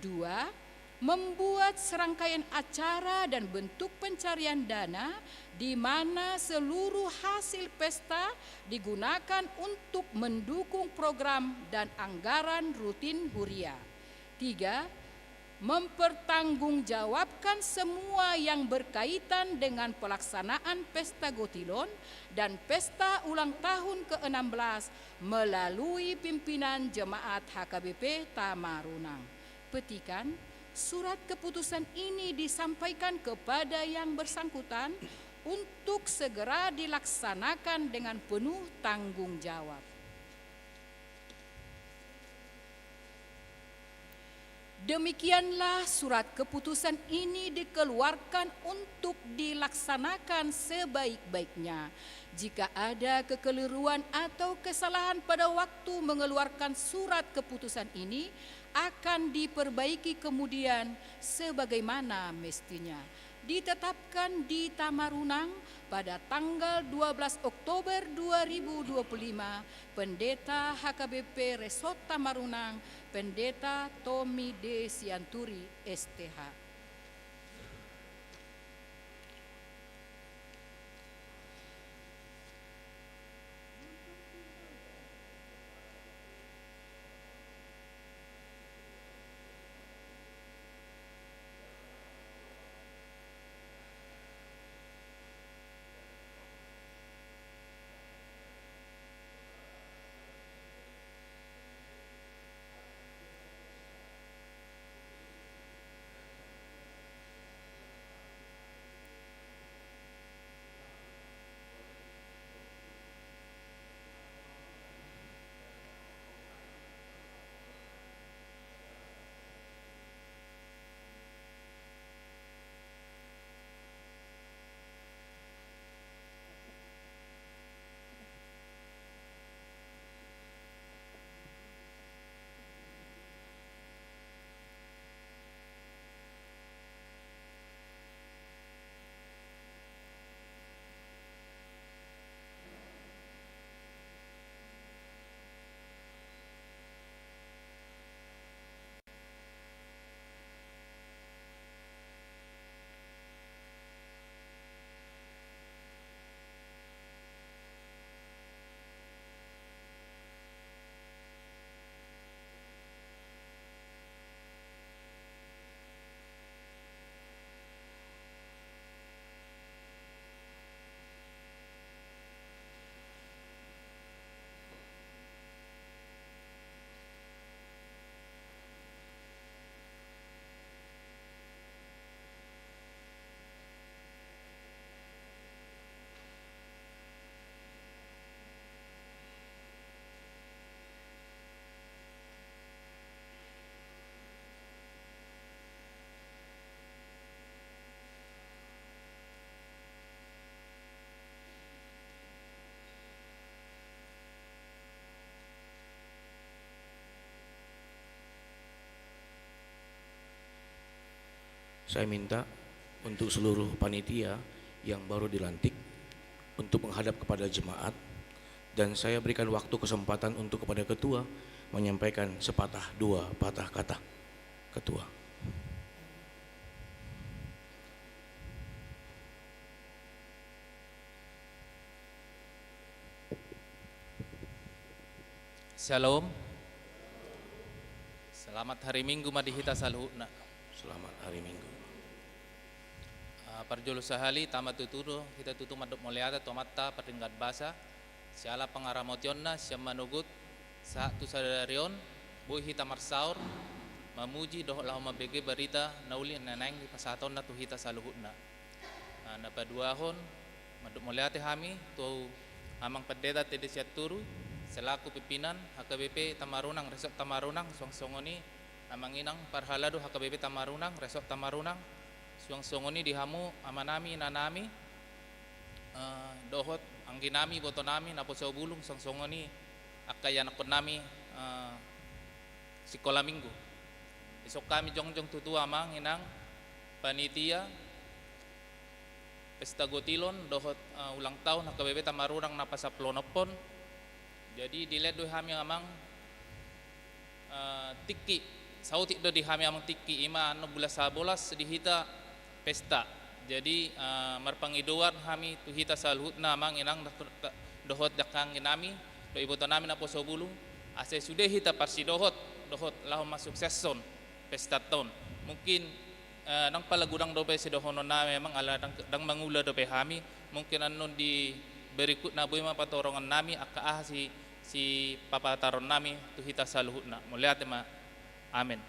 2. Membuat serangkaian acara dan bentuk pencarian dana di mana seluruh hasil pesta digunakan untuk mendukung program dan anggaran rutin Huria. 3. Mempertanggungjawabkan semua yang berkaitan dengan pelaksanaan Pesta Gotilon dan Pesta Ulang Tahun ke-16 melalui pimpinan Jemaat HKBP Tamarunang. Petikan, surat keputusan ini disampaikan kepada yang bersangkutan untuk segera dilaksanakan dengan penuh tanggung jawab. Demikianlah surat keputusan ini dikeluarkan untuk dilaksanakan sebaik-baiknya. Jika ada kekeliruan atau kesalahan pada waktu mengeluarkan surat keputusan ini, akan diperbaiki kemudian sebagaimana mestinya. Ditetapkan di Tamarunang pada tanggal 12 Oktober 2025, Pendeta HKBP Resort Tamarunang, Pendeta Tommy D. Sianturi, STH. Saya minta untuk seluruh panitia yang baru dilantik untuk menghadap kepada jemaat, dan saya berikan waktu kesempatan untuk kepada ketua menyampaikan sepatah dua patah kata. Ketua. Shalom. Selamat hari Minggu madihita saluhna. Selamat hari Minggu. Parjolo sahali tamat tuturo kita tutu madop moleata tomata patingkat basa. Siala pangaramotionna siam manugut sa tu sadarion boy hita marsaur mamuji doh lahu mabege berita nauli nanang di pasaton na tu hita saluhna. Na paduahon madop moleate hami tu amang pendeta tede siaturu selaku pimpinan HKBP Tamarunang Resort Tamarunang suang-songoni amanginang parhalado HKBP Tamarunang Resort Tamarunang suang-songoni dihamu amanami nanami dohot angginami botonami naposo bulung suang-songoni akayan akon nami sikola minggu esok kami jongjong tutu amang inang panitia pesta gotilon dohot ulang tahun HKBP Tamarunang napasaplonopon. Jadi dilihat doh kami amang tiki sautik do di kami amang tiki ima anu bulas sabolas dihita pesta. Jadi marpangidoan kami tu hita saluhutna amang inang dohot dakang nami do iboto nami na poso bulung ase sudah hita parsi dohot lahu masuk seson pesta ton. Mungkin nang palagudang do pe si dohonon na memang ala dang mangula do pe kami mungkin anon di berikut na boy mapatorongan nami aka si papataron nami tu hita saluhutna muliat ma amin.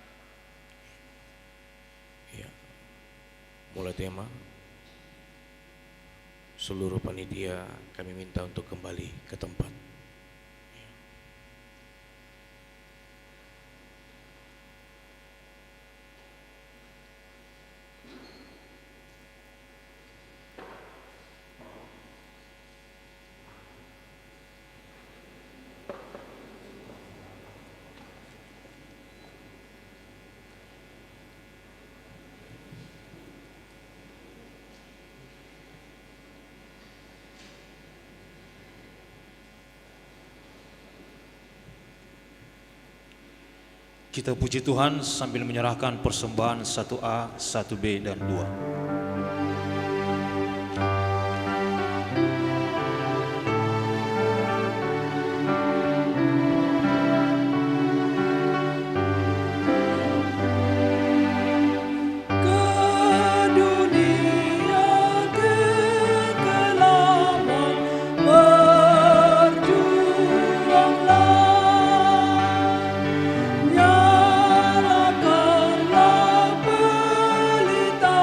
Ya. Mulai tema seluruh panitia kami minta untuk kembali ke tempat. Kita puji Tuhan sambil menyerahkan persembahan 1A, 1B, dan 2. Nyalakanlah pelita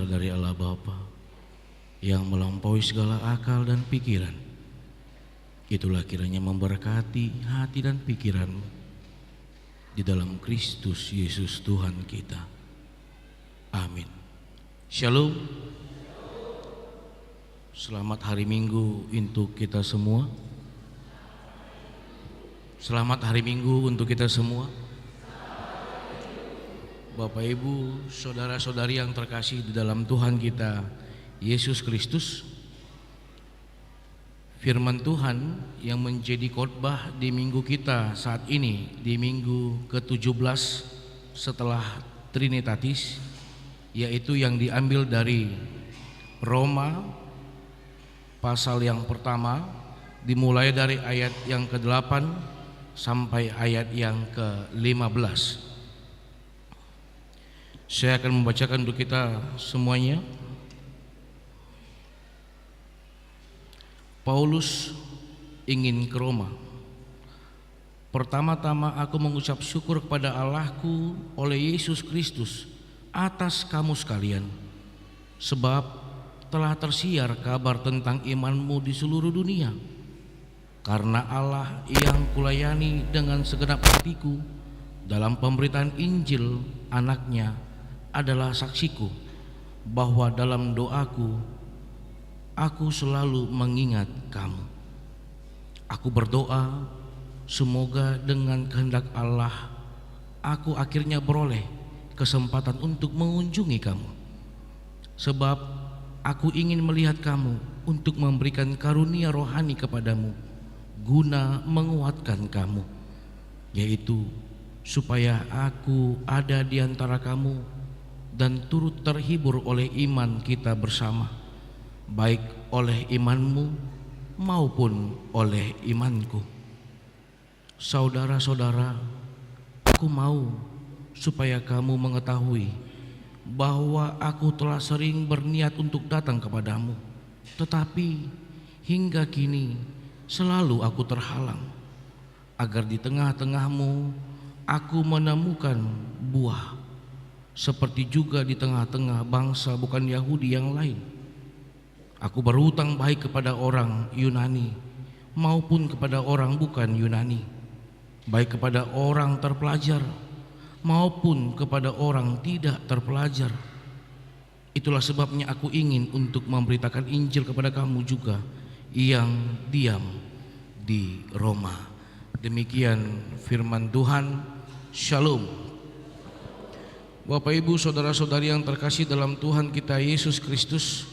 dari Allah Bapa yang melampaui segala akal dan pikiran, itulah kiranya memberkati hati dan pikiranmu di dalam Kristus Yesus Tuhan kita. Amin. Shalom. Selamat hari Minggu untuk kita semua. Selamat hari Minggu untuk kita semua. Bapak Ibu, saudara-saudari yang terkasih di dalam Tuhan kita Yesus Kristus, firman Tuhan yang menjadi khotbah di minggu kita saat ini, di minggu ke-17 setelah Trinitatis, yaitu yang diambil dari Roma pasal yang pertama, dimulai dari ayat yang ke-8 sampai ayat yang ke-15. Saya akan membacakan untuk kita semuanya. Paulus ingin ke Roma. Pertama-tama aku mengucap syukur kepada Allahku oleh Yesus Kristus atas kamu sekalian, sebab telah tersiar kabar tentang imanmu di seluruh dunia. Karena Allah yang kulayani dengan segenap hatiku dalam pemberitaan Injil anaknya adalah saksiku bahwa dalam doaku aku selalu mengingat kamu. Aku berdoa semoga dengan kehendak Allah aku akhirnya beroleh kesempatan untuk mengunjungi kamu, sebab aku ingin melihat kamu untuk memberikan karunia rohani kepadamu guna menguatkan kamu, yaitu supaya aku ada di antara kamu dan turut terhibur oleh iman kita bersama, baik oleh imanmu maupun oleh imanku. Saudara-saudara, aku mau supaya kamu mengetahui bahwa aku telah sering berniat untuk datang kepadamu, tetapi hingga kini selalu aku terhalang, agar di tengah-tengahmu aku menemukan buah, seperti juga di tengah-tengah bangsa bukan Yahudi yang lain. Aku berhutang baik kepada orang Yunani maupun kepada orang bukan Yunani, baik kepada orang terpelajar maupun kepada orang tidak terpelajar. Itulah sebabnya aku ingin untuk memberitakan Injil kepada kamu juga yang diam di Roma. Demikian firman Tuhan. Shalom. Bapak Ibu, saudara-saudari yang terkasih dalam Tuhan kita Yesus Kristus,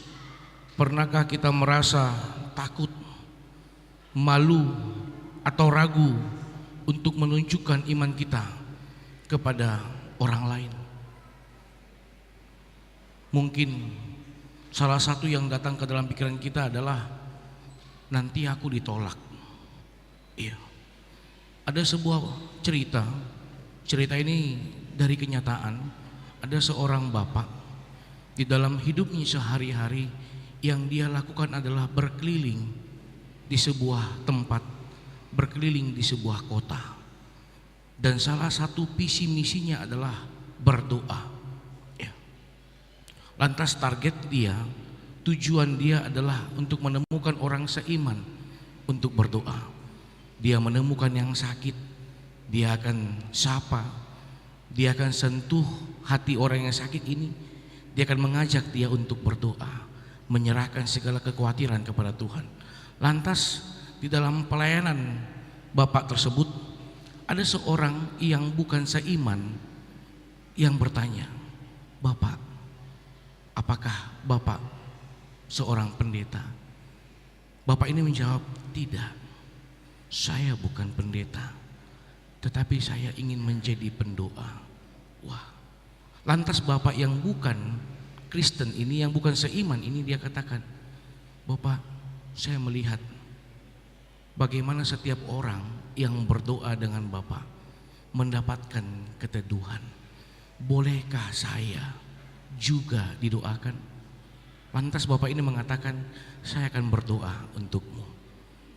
pernahkah kita merasa takut, malu, atau ragu untuk menunjukkan iman kita kepada orang lain? Mungkin salah satu yang datang ke dalam pikiran kita adalah nanti aku ditolak. Iya. Ada sebuah cerita ini dari kenyataan. Ada seorang bapak di dalam hidupnya sehari-hari yang dia lakukan adalah berkeliling di sebuah tempat, berkeliling di sebuah kota. Dan salah satu visi misinya adalah berdoa. Ya. Lantas target dia, tujuan dia adalah untuk menemukan orang seiman untuk berdoa. Dia menemukan yang sakit, dia akan sapa, dia akan sentuh hati orang yang sakit ini, dia akan mengajak dia untuk berdoa, menyerahkan segala kekhawatiran kepada Tuhan. Lantas di dalam pelayanan bapak tersebut, ada seorang yang bukan seiman yang bertanya, "Bapak, apakah Bapak seorang pendeta?" Bapak ini menjawab, "Tidak, saya bukan pendeta, tetapi saya ingin menjadi pendoa." Wah, lantas bapak yang bukan Kristen ini, yang bukan seiman ini, dia katakan, "Bapak, saya melihat bagaimana setiap orang yang berdoa dengan Bapak mendapatkan keteduhan. Bolehkah saya juga didoakan?" Lantas Bapak ini mengatakan, "Saya akan berdoa untukmu.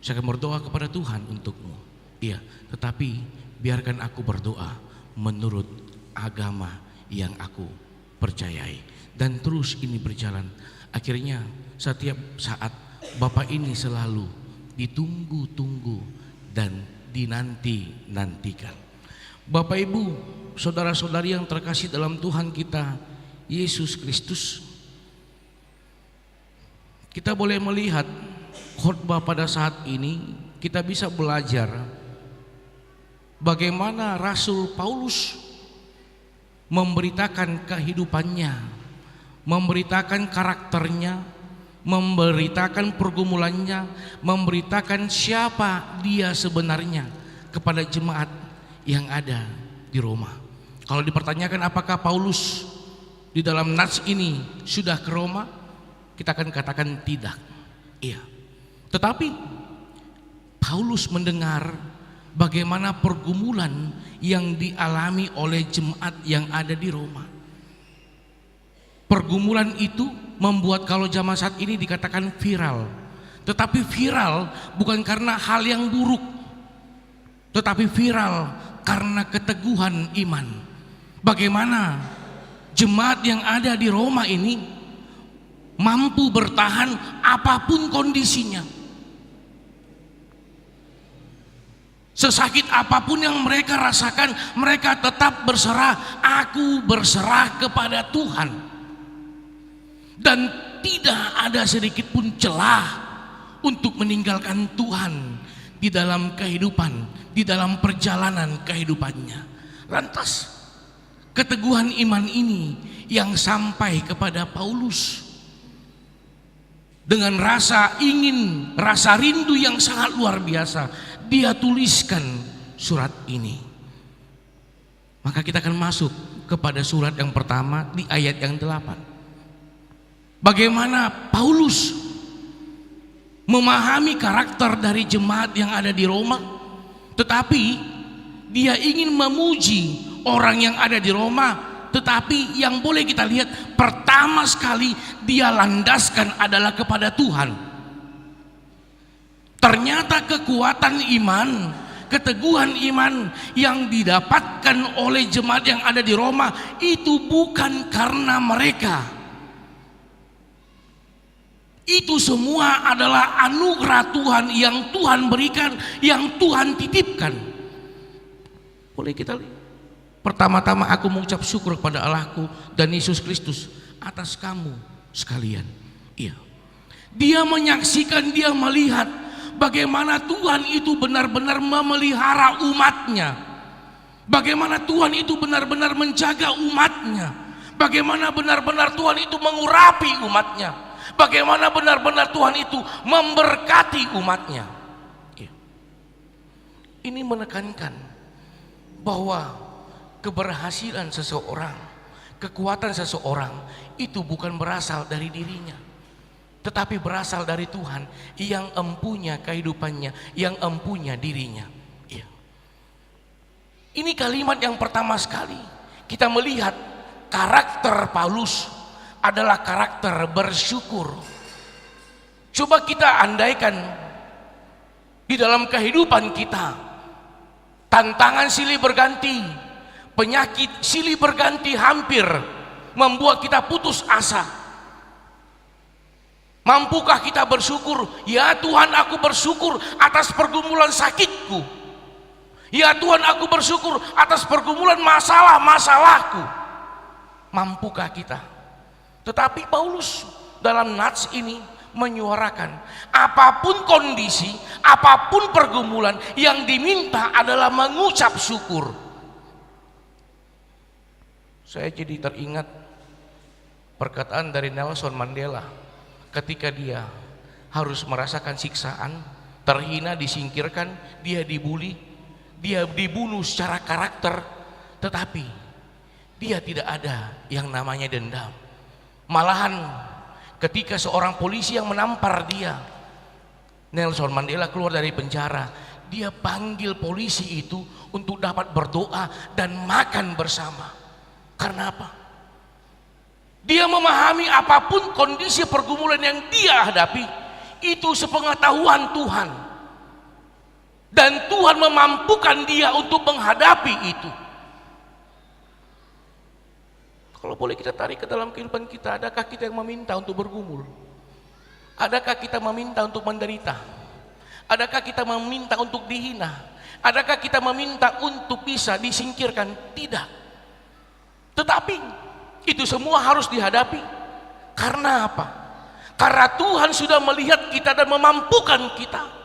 Saya akan berdoa kepada Tuhan untukmu. Iya, tetapi biarkan aku berdoa menurut agama yang aku percayai. Dan terus ini berjalan. Akhirnya setiap saat Bapak ini selalu ditunggu-tunggu dan dinanti-nantikan. Bapak Ibu, saudara-saudari yang terkasih dalam Tuhan kita Yesus Kristus, kita boleh melihat khotbah pada saat ini, kita bisa belajar bagaimana Rasul Paulus memberitakan kehidupannya, memberitakan karakternya, memberitakan pergumulannya, memberitakan siapa dia sebenarnya kepada jemaat yang ada di Roma. Kalau dipertanyakan apakah Paulus di dalam nats ini sudah ke Roma, kita akan katakan tidak. Iya. Tetapi Paulus mendengar bagaimana pergumulan yang dialami oleh jemaat yang ada di Roma. Pergumulan itu membuat kalau zaman saat ini dikatakan viral. Tetapi viral bukan karena hal yang buruk, tetapi viral karena keteguhan iman. Bagaimana jemaat yang ada di Roma ini mampu bertahan apapun kondisinya. Sesakit apapun yang mereka rasakan, mereka tetap berserah. Aku berserah kepada Tuhan. Dan tidak ada sedikit pun celah untuk meninggalkan Tuhan di dalam kehidupan, di dalam perjalanan kehidupannya. Lantas keteguhan iman ini yang sampai kepada Paulus dengan rasa ingin, rasa rindu yang sangat luar biasa, dia tuliskan surat ini. Maka kita akan masuk kepada surat yang pertama di ayat yang 8. Bagaimana Paulus memahami karakter dari jemaat yang ada di Roma, tetapi dia ingin memuji orang yang ada di Roma. Tetapi yang boleh kita lihat, pertama sekali dia landaskan adalah kepada Tuhan. Ternyata kekuatan iman, keteguhan iman yang didapatkan oleh jemaat yang ada di Roma itu bukan karena mereka. Itu semua adalah anugerah Tuhan yang Tuhan berikan, yang Tuhan titipkan. Boleh kita lihat. Pertama-tama aku mengucap syukur kepada Allahku dan Yesus Kristus atas kamu sekalian. Iya. Dia menyaksikan, dia melihat bagaimana Tuhan itu benar-benar memelihara umatnya. Bagaimana Tuhan itu benar-benar menjaga umatnya. Bagaimana benar-benar Tuhan itu mengurapi umatnya. Bagaimana benar-benar Tuhan itu memberkati umatnya. Iya. Ini menekankan bahwa keberhasilan seseorang, kekuatan seseorang itu bukan berasal dari dirinya, tetapi berasal dari Tuhan yang empunya kehidupannya, yang empunya dirinya. Ya. Ini kalimat yang pertama sekali kita melihat karakter Paulus adalah karakter bersyukur. Coba kita andaikan di dalam kehidupan kita, tantangan silih berganti, penyakit silih berganti hampir membuat kita putus asa. Mampukah kita bersyukur? Ya Tuhan, aku bersyukur atas pergumulan sakitku. Ya Tuhan, aku bersyukur atas pergumulan masalah-masalahku. Mampukah kita? Tetapi Paulus dalam nats ini menyuarakan apapun kondisi, apapun pergumulan, yang diminta adalah mengucap syukur. Saya jadi teringat perkataan dari Nelson Mandela ketika dia harus merasakan siksaan, terhina, disingkirkan, dia dibuli, dia dibunuh secara karakter, tetapi dia tidak ada yang namanya dendam. Malahan ketika seorang polisi yang menampar dia, Nelson Mandela keluar dari penjara, dia panggil polisi itu untuk dapat berdoa dan makan bersama. Karena apa? Dia memahami apapun kondisi pergumulan yang dia hadapi, itu sepengetahuan Tuhan, dan Tuhan memampukan dia untuk menghadapi itu. Kalau boleh kita tarik ke dalam kehidupan kita, adakah kita yang meminta untuk bergumul? Adakah kita meminta untuk menderita? Adakah kita meminta untuk dihina? Adakah kita meminta untuk bisa disingkirkan? Tidak. Tetapi itu semua harus dihadapi. Karena apa? Karena Tuhan sudah melihat kita dan memampukan kita.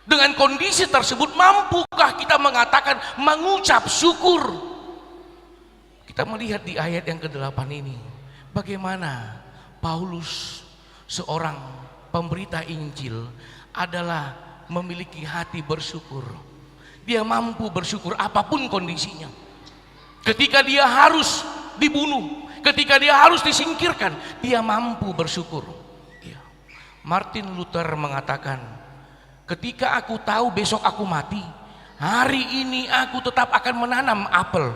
Dengan kondisi tersebut, mampukah kita mengatakan, mengucap syukur? Kita melihat di ayat yang ke-8 ini, bagaimana Paulus, seorang pemberita Injil, adalah memiliki hati bersyukur. Dia mampu bersyukur apapun kondisinya. Ketika dia harus dibunuh, ketika dia harus disingkirkan, dia mampu bersyukur. Martin Luther mengatakan, ketika aku tahu besok aku mati, hari ini aku tetap akan menanam apel.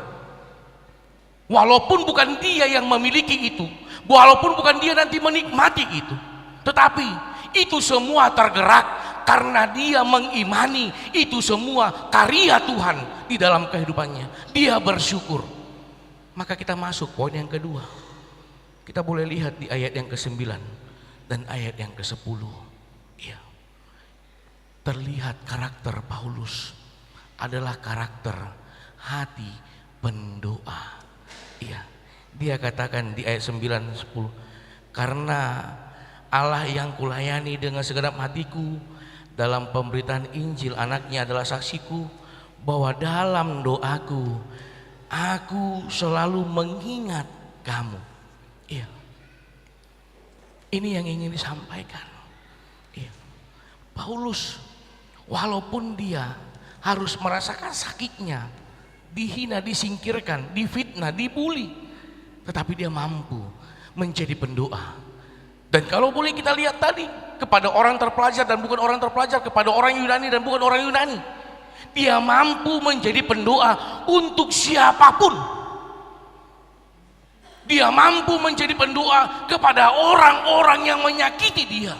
Walaupun bukan dia yang memiliki itu, walaupun bukan dia nanti menikmati itu, tetapi itu semua tergerak karena dia mengimani itu semua karya Tuhan di dalam kehidupannya. Dia bersyukur. Maka kita masuk poin yang kedua. Kita boleh lihat di ayat yang ke-9 dan ayat yang ke-10. Ya. Terlihat karakter Paulus adalah karakter hati pendoa. Iya, dia katakan di ayat 9-10, karena Allah yang kulayani dengan segenap hatiku dalam pemberitaan Injil anaknya adalah saksiku bahwa dalam doaku aku selalu mengingat kamu. Iya, ini yang ingin disampaikan. Iya. Paulus walaupun dia harus merasakan sakitnya, dihina, disingkirkan, difitnah, dibuli, tetapi dia mampu menjadi pendoa. Dan kalau boleh kita lihat tadi, kepada orang terpelajar dan bukan orang terpelajar, kepada orang Yunani dan bukan orang Yunani, dia mampu menjadi pendoa untuk siapapun. Dia mampu menjadi pendoa kepada orang-orang yang menyakiti dia,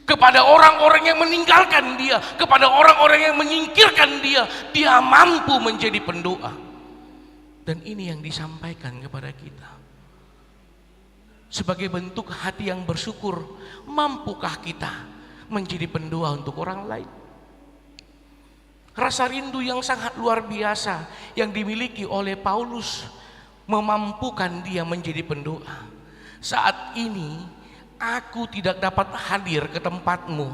kepada orang-orang yang meninggalkan dia, kepada orang-orang yang menyingkirkan dia. Dia mampu menjadi pendoa. Dan ini yang disampaikan kepada kita sebagai bentuk hati yang bersyukur. Mampukah kita menjadi pendoa untuk orang lain? Rasa rindu yang sangat luar biasa yang dimiliki oleh Paulus memampukan dia menjadi pendoa. Saat ini aku tidak dapat hadir ke tempatmu,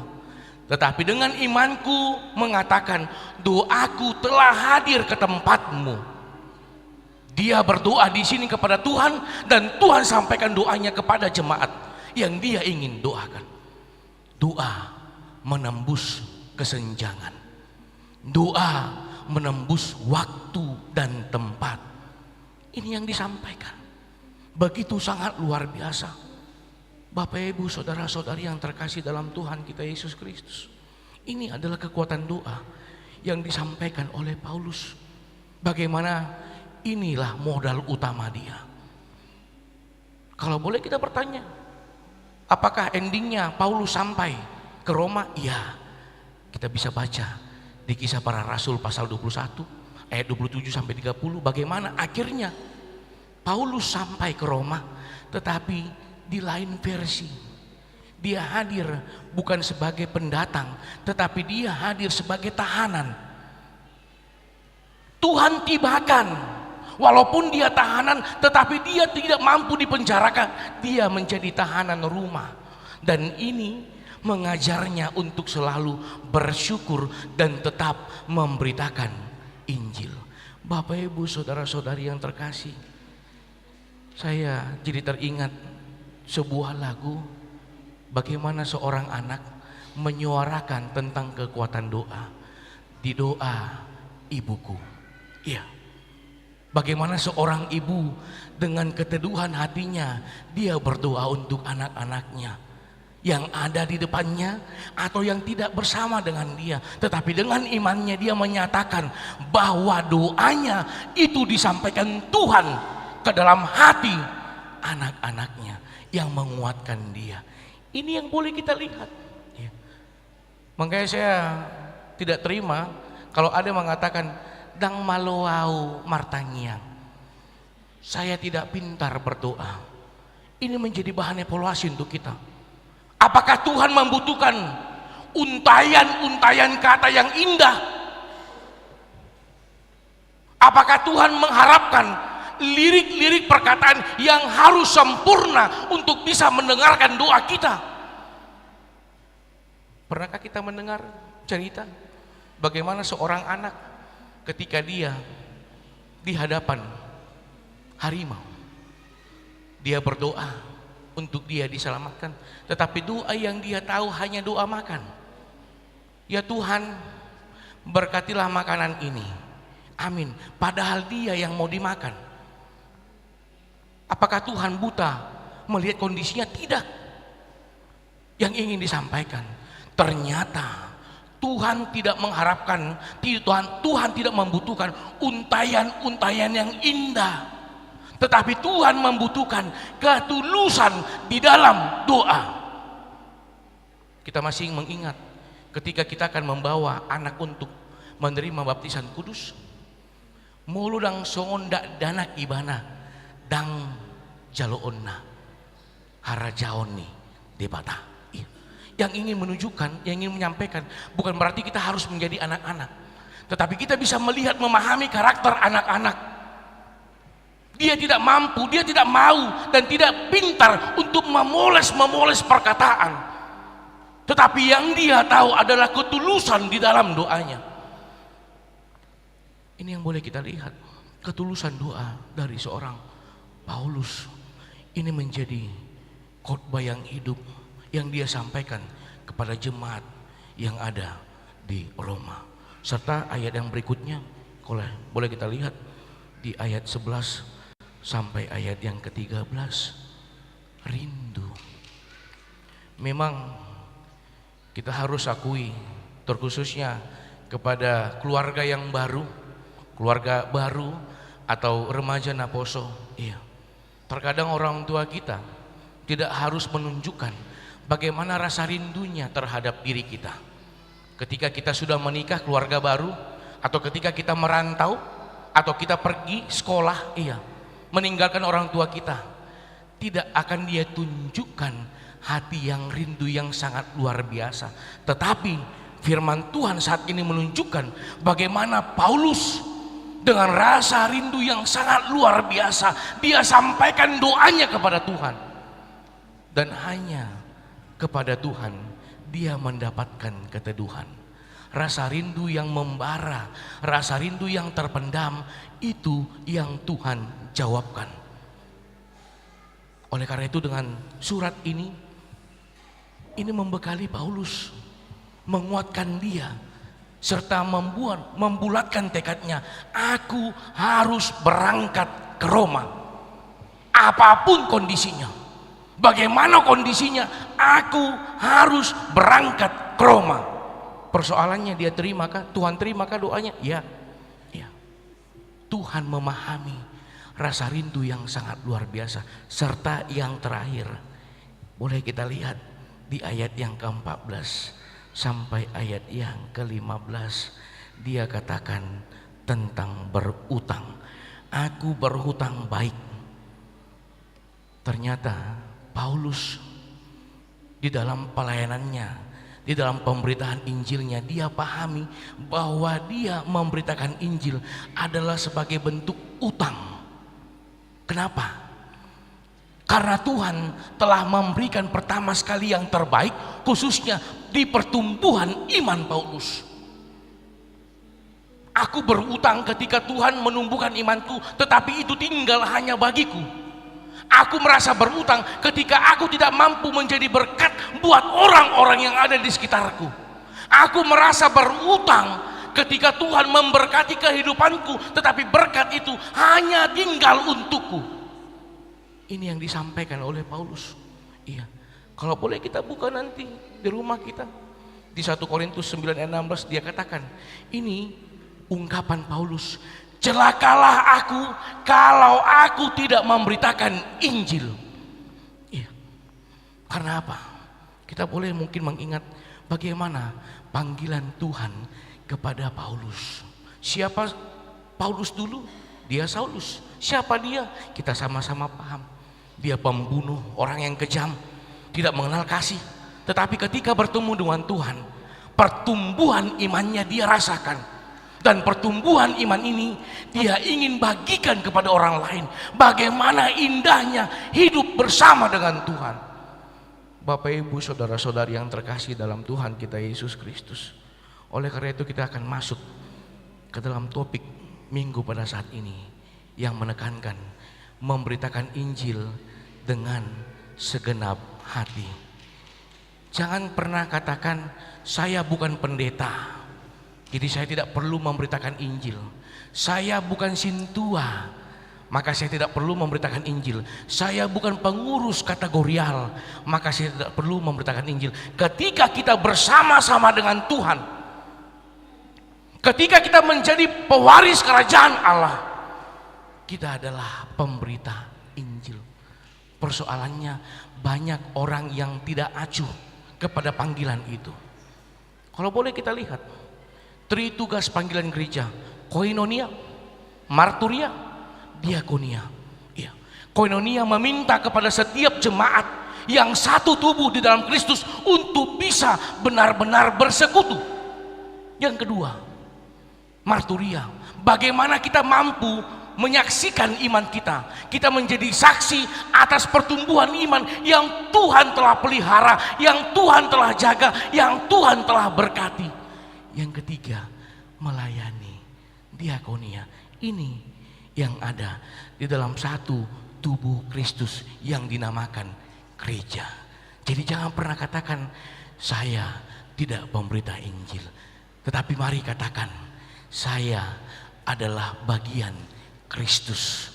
tetapi dengan imanku mengatakan, doaku telah hadir ke tempatmu. Dia berdoa di sini kepada Tuhan, dan Tuhan sampaikan doanya kepada jemaat yang dia ingin doakan. Doa menembus kesenjangan, doa menembus waktu dan tempat. Ini yang disampaikan, begitu sangat luar biasa. Bapak Ibu saudara-saudari yang terkasih dalam Tuhan kita Yesus Kristus, ini adalah kekuatan doa yang disampaikan oleh Paulus. Bagaimana inilah modal utama dia. Kalau boleh kita bertanya, apakah endingnya Paulus sampai ke Roma? Iya, kita bisa baca di Kisah Para Rasul pasal 21 ayat 27 sampai 30 bagaimana akhirnya Paulus sampai ke Roma, tetapi di lain versi. Dia hadir bukan sebagai pendatang, tetapi dia hadir sebagai tahanan. Tuhan tibakan, walaupun dia tahanan, tetapi dia tidak mampu dipenjarakan. Dia menjadi tahanan rumah. Dan ini mengajarnya untuk selalu bersyukur dan tetap memberitakan Injil. Bapak Ibu saudara-saudari yang terkasih, saya jadi teringat sebuah lagu, bagaimana seorang anak menyuarakan tentang kekuatan doa. Di doa ibuku. Iya. Bagaimana seorang ibu dengan keteduhan hatinya, dia berdoa untuk anak-anaknya yang ada di depannya atau yang tidak bersama dengan dia, tetapi dengan imannya dia menyatakan bahwa doanya itu disampaikan Tuhan ke dalam hati anak-anaknya yang menguatkan dia. Ini yang boleh kita lihat. Makanya saya tidak terima kalau ada yang mengatakan dang maluau martangiang. saya tidak pintar berdoa. Ini menjadi bahan evaluasi untuk kita. Apakah Tuhan membutuhkan untayan-untayan kata yang indah? Apakah Tuhan mengharapkan lirik-lirik perkataan yang harus sempurna untuk bisa mendengarkan doa kita? Pernahkah kita mendengar cerita bagaimana seorang anak ketika dia di hadapan harimau, dia berdoa untuk dia diselamatkan, tetapi doa yang dia tahu hanya doa makan. Ya Tuhan, berkatilah makanan ini, amin. Padahal dia yang mau dimakan. Apakah Tuhan buta melihat kondisinya? Tidak. Yang ingin disampaikan, ternyata Tuhan tidak mengharapkan, Tuhan tidak membutuhkan untayan-untayan yang indah, tetapi Tuhan membutuhkan ketulusan di dalam doa. Kita masih mengingat ketika kita akan membawa anak untuk menerima baptisan kudus, muludang songondak danak ibana dang jaloonna harajaoni debata. Yang ingin menunjukkan, yang ingin menyampaikan, bukan berarti kita harus menjadi anak-anak, tetapi kita bisa melihat, memahami karakter anak-anak. Dia tidak mampu, dia tidak mau dan tidak pintar untuk memoles perkataan, tetapi yang dia tahu adalah ketulusan di dalam doanya. Ini yang boleh kita lihat, ketulusan doa dari seorang Paulus. Ini menjadi khotbah yang hidup yang dia sampaikan kepada jemaat yang ada di Roma. Serta ayat yang berikutnya, boleh kita lihat di ayat 11 sampai ayat yang ke-13. Rindu. Memang kita harus akui, terkhususnya kepada keluarga yang baru, keluarga baru atau remaja Naposo. Iya. Terkadang orang tua kita tidak harus menunjukkan bagaimana rasa rindunya terhadap diri kita. Ketika kita sudah menikah, keluarga baru, atau ketika kita merantau, atau kita pergi sekolah, meninggalkan orang tua kita, tidak akan dia tunjukkan hati yang rindu yang sangat luar biasa. Tetapi firman Tuhan saat ini menunjukkan bagaimana Paulus dengan rasa rindu yang sangat luar biasa, dia sampaikan doanya kepada Tuhan, dan hanya kepada Tuhan dia mendapatkan keteduhan. Rasa rindu yang membara, rasa rindu yang terpendam, itu yang Tuhan jawabkan. Oleh karena itu dengan surat ini membekali Paulus, menguatkan dia, serta membulatkan tekadnya. Aku harus berangkat ke Roma, apapun kondisinya, bagaimana kondisinya, aku harus berangkat ke Roma. Persoalannya, dia terimakah? Tuhan terimakah doanya? Ya. Tuhan memahami rasa rindu yang sangat luar biasa. Serta yang terakhir, boleh kita lihat di ayat yang ke-14 sampai ayat yang ke-15. Dia katakan tentang berutang. Aku berhutang baik. Ternyata Paulus di dalam pelayanannya, di dalam pemberitaan Injilnya, dia pahami bahwa dia memberitakan Injil adalah sebagai bentuk utang. Kenapa? Karena Tuhan telah memberikan pertama sekali yang terbaik, khususnya di pertumbuhan iman Paulus. Aku berutang ketika Tuhan menumbuhkan imanku, tetapi itu tinggal hanya bagiku. Aku merasa berutang ketika aku tidak mampu menjadi berkat buat orang-orang yang ada di sekitarku. Aku merasa berutang ketika Tuhan memberkati kehidupanku, tetapi berkat itu hanya tinggal untukku. Ini yang disampaikan oleh Paulus. Iya. Kalau boleh kita buka nanti di rumah kita, di 1 Korintus 9:16 dia katakan, ini ungkapan Paulus, celakalah aku kalau aku tidak memberitakan Injil. Iya. Karena apa? Kita boleh mungkin mengingat bagaimana panggilan Tuhan kepada Paulus. Siapa Paulus dulu? Dia Saulus. Siapa dia? Kita sama-sama paham. Dia pembunuh, orang yang kejam, tidak mengenal kasih. Tetapi ketika bertemu dengan Tuhan, pertumbuhan imannya dia rasakan. Dan pertumbuhan iman ini dia ingin bagikan kepada orang lain. Bagaimana indahnya hidup bersama dengan Tuhan. Bapak Ibu saudara-saudari yang terkasih dalam Tuhan kita Yesus Kristus. Oleh karena itu kita akan masuk ke dalam topik minggu pada saat ini yang menekankan memberitakan Injil dengan segenap hati. Jangan pernah katakan saya bukan pendeta, jadi saya tidak perlu memberitakan Injil. Saya bukan sintua, maka saya tidak perlu memberitakan Injil. Saya bukan pengurus kategorial, maka saya tidak perlu memberitakan Injil. Ketika kita bersama-sama dengan Tuhan, ketika kita menjadi pewaris kerajaan Allah, kita adalah pemberita Injil. Persoalannya banyak orang yang tidak acuh kepada panggilan itu. Kalau boleh kita lihat tritugas panggilan gereja: koinonia, marturia, diakonia. Ya. Koinonia meminta kepada setiap jemaat yang satu tubuh di dalam Kristus untuk bisa benar-benar bersekutu. Yang kedua, marturia, bagaimana kita mampu menyaksikan iman kita. Kita menjadi saksi atas pertumbuhan iman yang Tuhan telah pelihara, yang Tuhan telah jaga, yang Tuhan telah berkati. Yang ketiga, melayani, diakonia. Ini yang ada di dalam satu tubuh Kristus yang dinamakan gereja. Jadi jangan pernah katakan saya tidak memberita Injil, tetapi mari katakan saya adalah bagian Kristus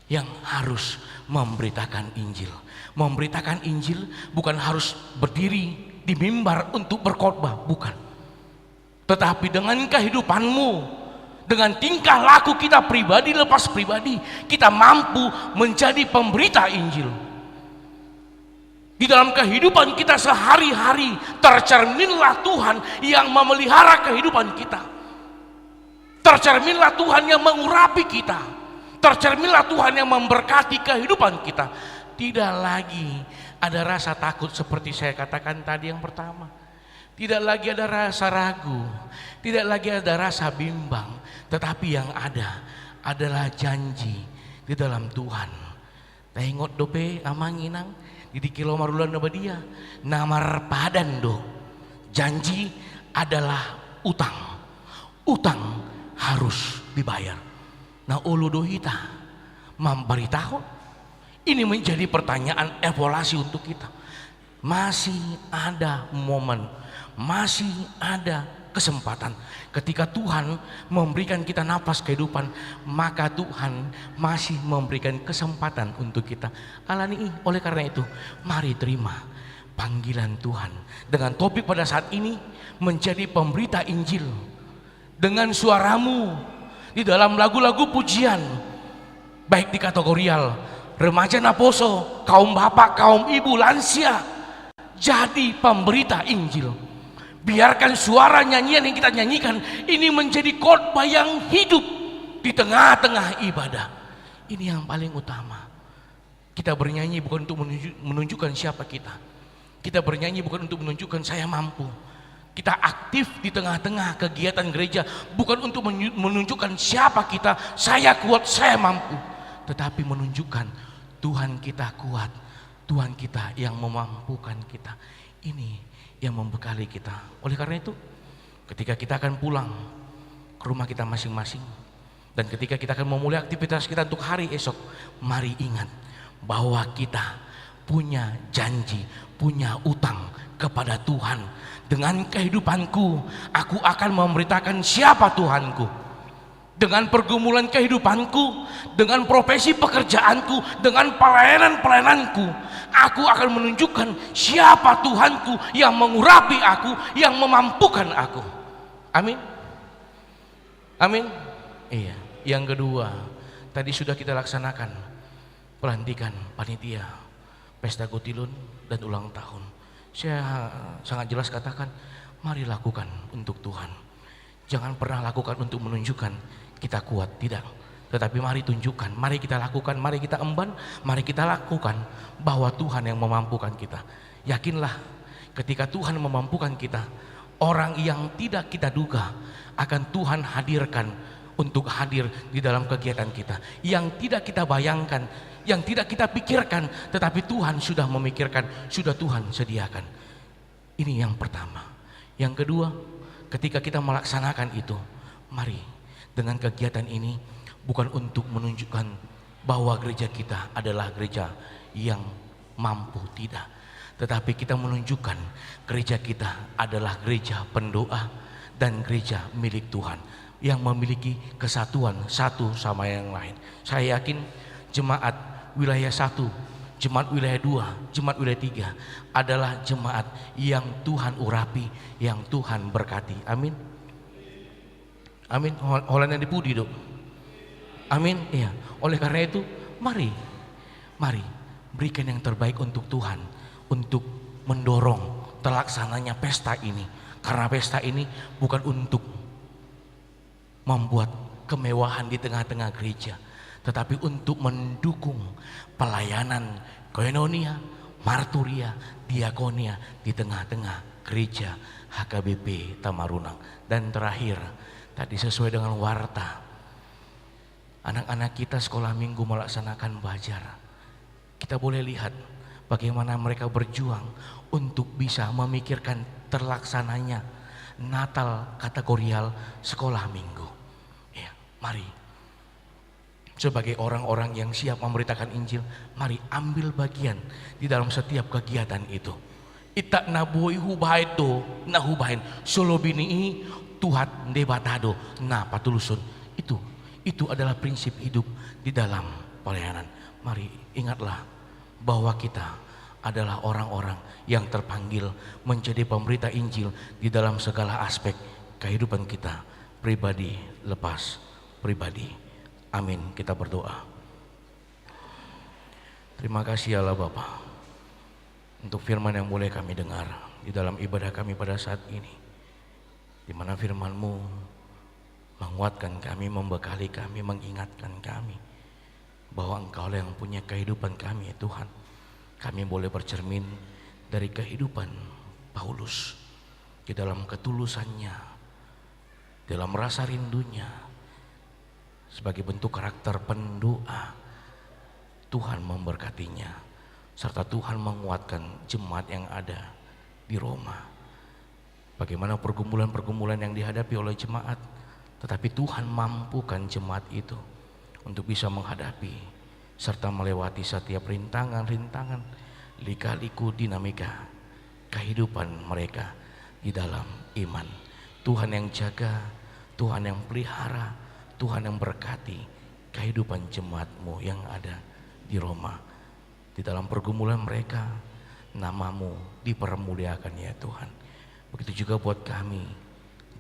yang harus memberitakan Injil. Memberitakan Injil bukan harus berdiri di mimbar untuk berkhotbah, bukan. Tetapi dengan kehidupanmu, dengan tingkah laku kita pribadi lepas pribadi, kita mampu menjadi pemberita Injil. Di dalam kehidupan kita sehari-hari tercerminlah Tuhan yang memelihara kehidupan kita. Tercerminlah Tuhan yang mengurapi kita. Tercerminlah Tuhan yang memberkati kehidupan kita. Tidak lagi ada rasa takut seperti saya katakan tadi yang pertama. Tidak lagi ada rasa ragu, tidak lagi ada rasa bimbang, tetapi yang ada adalah janji di dalam Tuhan. Tengok dope amanginang di kilo marulan dia namar padan do. Janji adalah utang. Utang harus dibayar. Nah ulu dohita memberitahu. Ini menjadi pertanyaan evaluasi untuk kita. Masih ada momen, masih ada kesempatan ketika Tuhan memberikan kita nafas kehidupan, maka Tuhan masih memberikan kesempatan untuk kita alani. Oleh karena itu mari terima panggilan Tuhan dengan topik pada saat ini menjadi pemberita Injil. Dengan suaramu di dalam lagu-lagu pujian, baik di kategorial remaja naposo, kaum bapak, kaum ibu, lansia, jadi pemberita Injil. Biarkan suara nyanyian yang kita nyanyikan ini menjadi khotbah yang hidup di tengah-tengah ibadah. Ini yang paling utama. Kita bernyanyi bukan untuk menunjukkan siapa kita. Kita bernyanyi bukan untuk menunjukkan saya mampu. Kita aktif di tengah-tengah kegiatan gereja bukan untuk menunjukkan siapa kita, saya kuat, saya mampu, tetapi menunjukkan Tuhan kita kuat, Tuhan kita yang memampukan kita. Ini yang membekali kita. Oleh karena itu, ketika kita akan pulang ke rumah kita masing-masing, dan ketika kita akan memulai aktivitas kita untuk hari esok, mari ingat bahwa kita punya janji, punya utang kepada Tuhan. Dengan kehidupanku, aku akan memberitakan siapa Tuhanku. Dengan pergumulan kehidupanku, dengan profesi pekerjaanku, dengan pelayanan-pelayananku, aku akan menunjukkan siapa Tuhanku yang mengurapi aku, yang memampukan aku. Amin. Amin. Iya. Yang kedua, tadi sudah kita laksanakan pelantikan panitia pesta Kutilun dan ulang tahun. Saya sangat jelas katakan, mari lakukan untuk Tuhan. Jangan pernah lakukan untuk menunjukkan kita kuat, tidak. Tetapi mari tunjukkan, mari kita lakukan, mari kita emban, mari kita lakukan bahwa Tuhan yang memampukan kita. Yakinlah ketika Tuhan memampukan kita, orang yang tidak kita duga akan Tuhan hadirkan untuk hadir di dalam kegiatan kita. Yang tidak kita bayangkan, yang tidak kita pikirkan, tetapi Tuhan sudah memikirkan, sudah Tuhan sediakan. Ini yang pertama. Yang kedua, ketika kita melaksanakan itu, mari dengan kegiatan ini bukan untuk menunjukkan bahwa gereja kita adalah gereja yang mampu, tidak. Tetapi kita menunjukkan gereja kita adalah gereja pendoa dan gereja milik Tuhan yang memiliki kesatuan satu sama yang lain. Saya yakin jemaat wilayah 1, jemaat wilayah 2, jemaat wilayah 3 adalah jemaat yang Tuhan urapi, yang Tuhan berkati. Amin. Amin. Holanya dipudi dok. Amin. Iya. Oleh karena itu, mari berikan yang terbaik untuk Tuhan, untuk mendorong terlaksananya pesta ini. Karena pesta ini bukan untuk membuat kemewahan di tengah-tengah gereja, tetapi untuk mendukung pelayanan koinonia, marturia, diakonia di tengah-tengah gereja HKBP Tamarunang. Dan terakhir, tadi sesuai dengan warta, anak-anak kita sekolah minggu melaksanakan bajar. Kita boleh lihat bagaimana mereka berjuang untuk bisa memikirkan terlaksananya Natal kategorial sekolah minggu. Ya, mari sebagai orang-orang yang siap memberitakan Injil, mari ambil bagian di dalam setiap kegiatan itu. Itak naboi hubaid do nahubain solobini tuhat debatado na patulusun. Itu adalah prinsip hidup di dalam pelayanan. Mari ingatlah bahwa kita adalah orang-orang yang terpanggil menjadi pemberita Injil di dalam segala aspek kehidupan kita, pribadi lepas pribadi. Amin. Kita berdoa. Terima kasih Allah Bapa untuk firman yang boleh kami dengar di dalam ibadah kami pada saat ini, di mana firman-Mu menguatkan kami, membekali kami, mengingatkan kami bahwa Engkau yang punya kehidupan kami ya Tuhan. Kami boleh bercermin dari kehidupan Paulus di dalam ketulusannya, dalam rasa rindunya, sebagai bentuk karakter pendoa. Tuhan memberkatinya, serta Tuhan menguatkan jemaat yang ada di Roma. Bagaimana pergumulan-pergumulan yang dihadapi oleh jemaat, tetapi Tuhan mampukan jemaat itu untuk bisa menghadapi serta melewati setiap rintangan-rintangan, lika-liku dinamika kehidupan mereka di dalam iman. Tuhan yang jaga, Tuhan yang pelihara, Tuhan yang berkati kehidupan jemaat-Mu yang ada di Roma. Di dalam pergumulan mereka, nama-Mu dipermuliakan ya Tuhan. Begitu juga buat kami,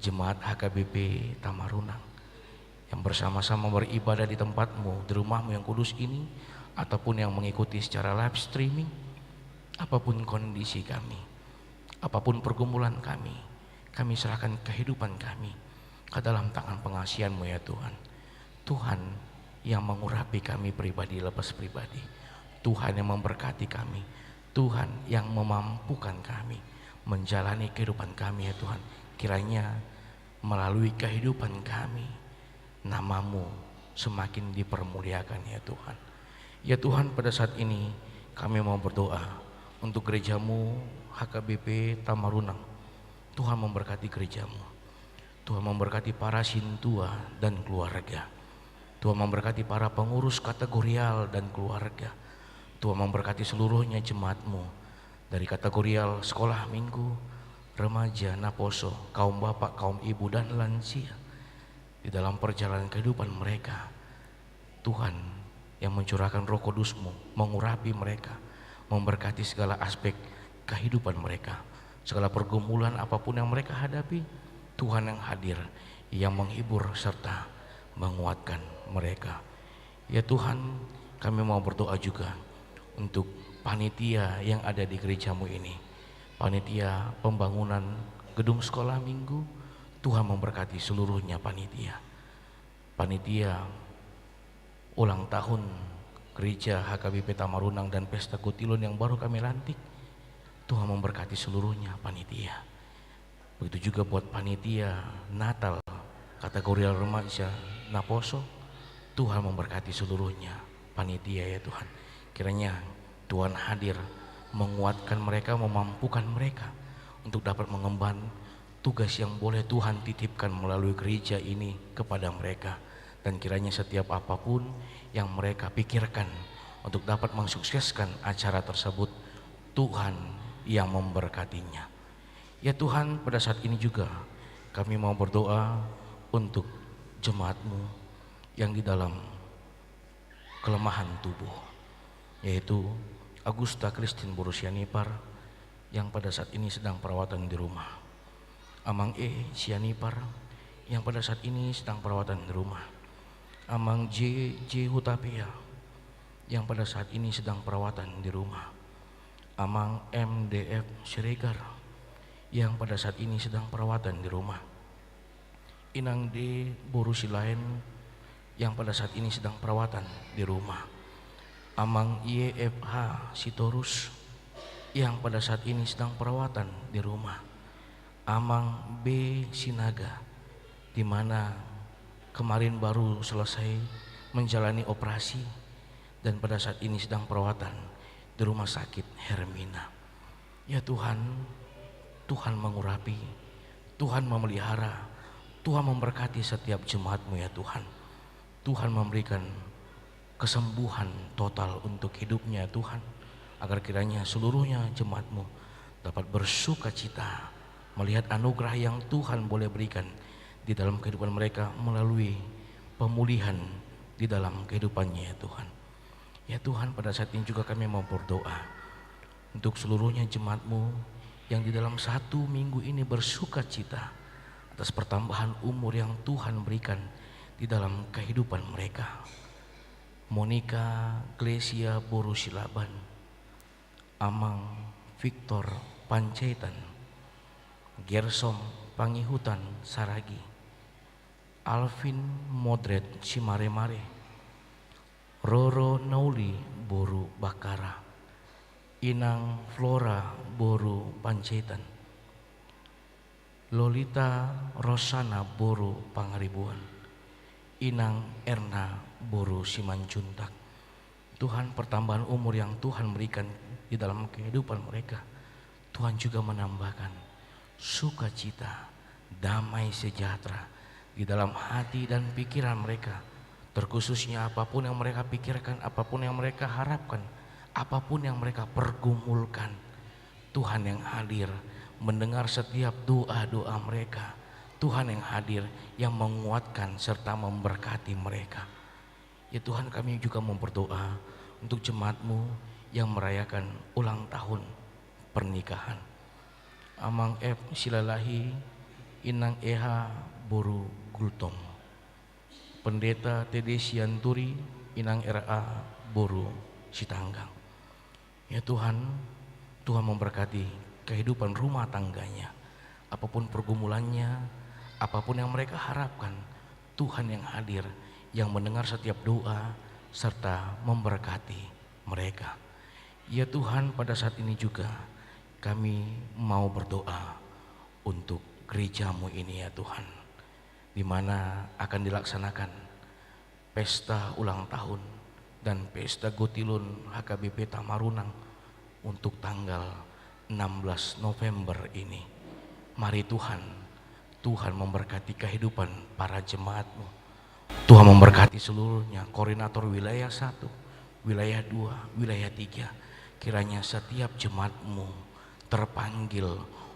jemaat HKBP Tamarunang, yang bersama-sama beribadah di tempat-Mu, di rumah-Mu yang kudus ini, ataupun yang mengikuti secara live streaming. Apapun kondisi kami, apapun pergumulan kami serahkan kehidupan kami ke dalam tangan pengasihan-Mu ya Tuhan. Tuhan yang mengurapi kami pribadi lepas pribadi, Tuhan yang memberkati kami, Tuhan yang memampukan kami menjalani kehidupan kami ya Tuhan. Kiranya melalui kehidupan kami, nama-Mu semakin dipermuliakan ya Tuhan. Ya Tuhan, pada saat ini kami mau berdoa untuk gereja-Mu HKBP Tamarunang. Tuhan memberkati gereja-Mu, Tuhan memberkati para sintua dan keluarga, Tuhan memberkati para pengurus kategorial dan keluarga, Tuhan memberkati seluruhnya jemaat-Mu, dari kategorial sekolah minggu, remaja, naposo, kaum bapak, kaum ibu dan lansia. Di dalam perjalanan kehidupan mereka, Tuhan yang mencurahkan Roh Kudus-Mu mengurapi mereka, memberkati segala aspek kehidupan mereka. Segala pergumulan apapun yang mereka hadapi, Tuhan yang hadir, yang menghibur serta menguatkan mereka. Ya Tuhan, kami mau berdoa juga untuk panitia yang ada di gereja-Mu ini, panitia pembangunan gedung sekolah minggu. Tuhan memberkati seluruhnya panitia ulang tahun gereja HKBP Tamarunang dan Pesta Kutilun yang baru kami lantik. Tuhan memberkati seluruhnya panitia. Begitu juga buat panitia Natal kategori remaja Naposo. Tuhan memberkati seluruhnya panitia ya Tuhan. Kiranya Tuhan hadir menguatkan mereka, memampukan mereka untuk dapat mengemban tugas yang boleh Tuhan titipkan melalui gereja ini kepada mereka. Dan kiranya setiap apapun yang mereka pikirkan untuk dapat mensukseskan acara tersebut, Tuhan yang memberkatinya. Ya Tuhan, pada saat ini juga kami mau berdoa untuk jemaat-Mu yang di dalam kelemahan tubuh, yaitu Agusta Christine Borusianipar yang pada saat ini sedang perawatan di rumah, Amang E. Sianipar yang pada saat ini sedang perawatan di rumah, Amang J. Hutapea yang pada saat ini sedang perawatan di rumah, Amang MDF Siregar yang pada saat ini sedang perawatan di rumah, Inang D. Borusilaen yang pada saat ini sedang perawatan di rumah, Amang YFH Sitorus yang pada saat ini sedang perawatan di rumah, Amang B. Sinaga di mana kemarin baru selesai menjalani operasi dan pada saat ini sedang perawatan di rumah sakit Hermina. Ya Tuhan, Tuhan mengurapi, Tuhan memelihara, Tuhan memberkati setiap jemaat-Mu ya Tuhan. Tuhan memberikan kesembuhan total untuk hidupnya Tuhan, agar kiranya seluruhnya jemaat-Mu dapat bersuka cita melihat anugerah yang Tuhan boleh berikan di dalam kehidupan mereka melalui pemulihan di dalam kehidupannya ya Tuhan. Ya Tuhan, pada saat ini juga kami mau berdoa untuk seluruhnya jemaat-Mu yang di dalam 1 minggu ini bersuka cita atas pertambahan umur yang Tuhan berikan di dalam kehidupan mereka. Monica Glesia Borusilaban, Amang Victor Pancaitan, Gersom Pangihutan Saragi, Alvin Modret Simaremare, Roro Nauli Boru Bakara, Inang Flora Boru Pancaitan, Lolita Rosana Boru Pangaribuan, Inang Erna Boru Simanjuntak. Tuhan, pertambahan umur yang Tuhan berikan di dalam kehidupan mereka, Tuhan juga menambahkan sukacita, damai sejahtera di dalam hati dan pikiran mereka, terkhususnya apapun yang mereka pikirkan, apapun yang mereka harapkan, apapun yang mereka pergumulkan, Tuhan yang hadir mendengar setiap doa-doa mereka. Tuhan yang hadir yang menguatkan serta memberkati mereka. Ya Tuhan, kami juga mau berdoa untuk jemaat-Mu yang merayakan ulang tahun pernikahan, Amang F. Silalahi, Inang Eha Boru Gultom, Pendeta TD Sianturi, Inang RA Boru Sitanggang. Ya Tuhan, Tuhan memberkati kehidupan rumah tangganya, apapun pergumulannya, apapun yang mereka harapkan, Tuhan yang hadir yang mendengar setiap doa serta memberkati mereka. Ya Tuhan, pada saat ini juga kami mau berdoa untuk gereja-Mu ini ya Tuhan, di mana akan dilaksanakan pesta ulang tahun dan pesta Gotilun HKBP Tamarunang untuk tanggal 16 November ini. Mari Tuhan, Tuhan memberkati kehidupan para jemaat-Mu. Tuhan memberkati seluruhnya, koordinator wilayah 1, wilayah 2, wilayah 3. Kiranya setiap jemaat-Mu terpanggil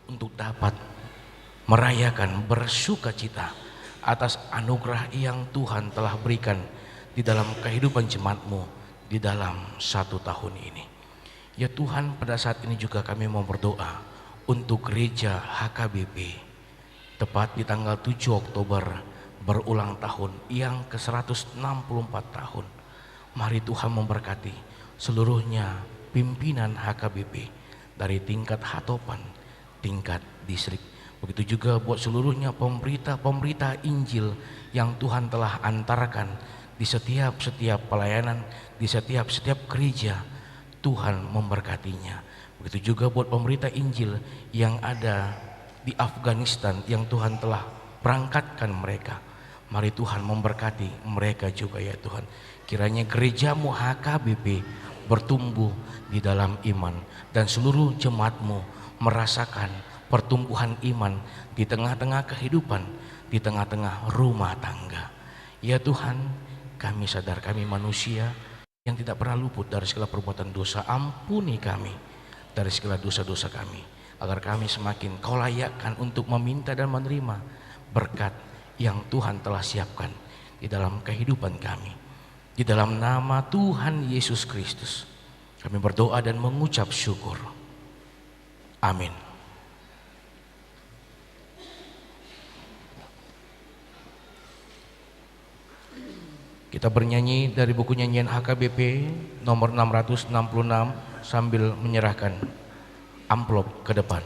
untuk dapat merayakan bersuka cita atas anugerah yang Tuhan telah berikan di dalam kehidupan jemaat-Mu di dalam 1 tahun ini. Ya Tuhan, pada saat ini juga kami mau berdoa untuk gereja HKBP tepat di tanggal 7 Oktober berulang tahun yang ke-164 tahun. Mari Tuhan memberkati seluruhnya pimpinan HKBP dari tingkat hatopan, tingkat distrik. Begitu juga buat seluruhnya pemberita-pemberita Injil yang Tuhan telah antarkan di setiap pelayanan, di setiap gereja. Tuhan memberkatinya. Begitu juga buat pemberita Injil yang ada di Afghanistan yang Tuhan telah berangkatkan mereka. Mari Tuhan memberkati mereka juga ya Tuhan. Kiranya gerejamu HKBP bertumbuh di dalam iman dan seluruh jemaatmu merasakan pertumbuhan iman di tengah-tengah kehidupan, di tengah-tengah rumah tangga. Ya Tuhan, kami sadar kami manusia yang tidak pernah luput dari segala perbuatan dosa. Ampuni kami dari segala dosa-dosa kami, agar kami semakin Kau layakkan untuk meminta dan menerima berkat yang Tuhan telah siapkan di dalam kehidupan kami. Di dalam nama Tuhan Yesus Kristus kami berdoa dan mengucap syukur. Amin. Kita bernyanyi dari buku nyanyian HKBP nomor 666 sambil menyerahkan amplop ke depan.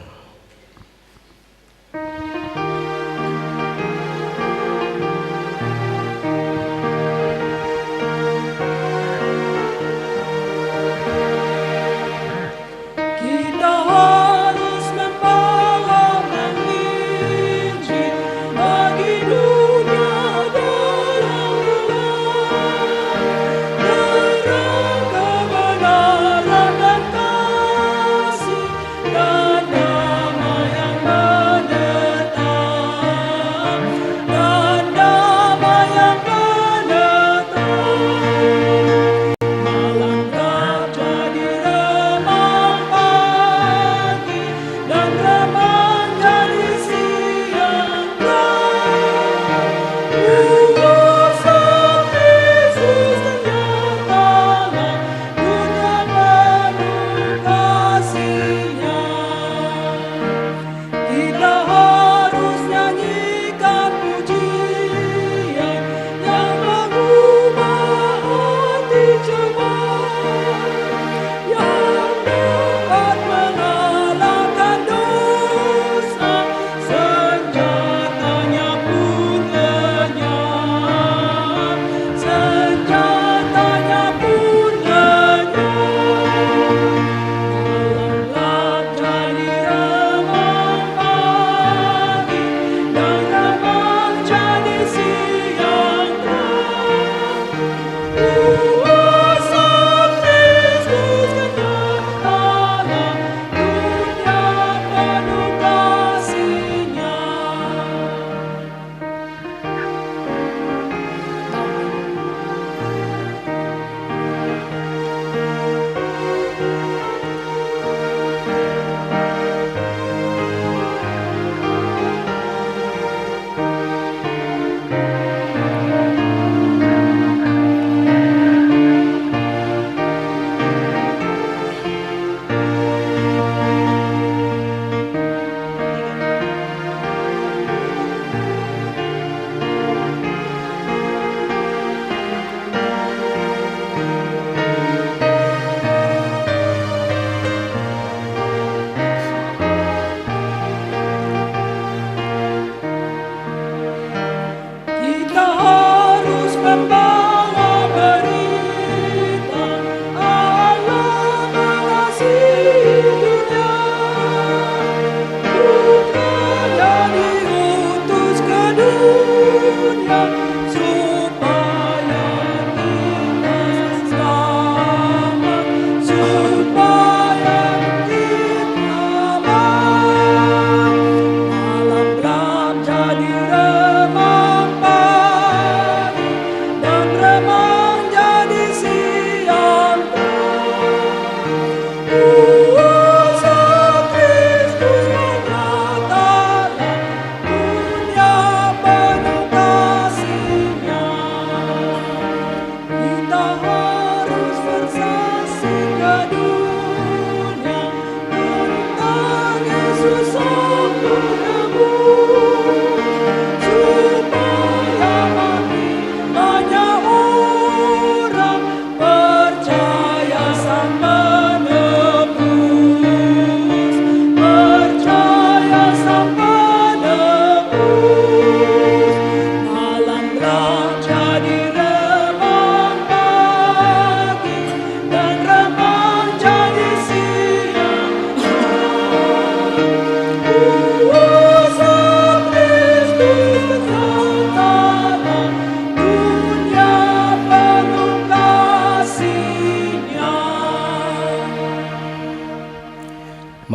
Kita harus membawakan Injil bagi dunia dalam terang kebenaran dan kasih dan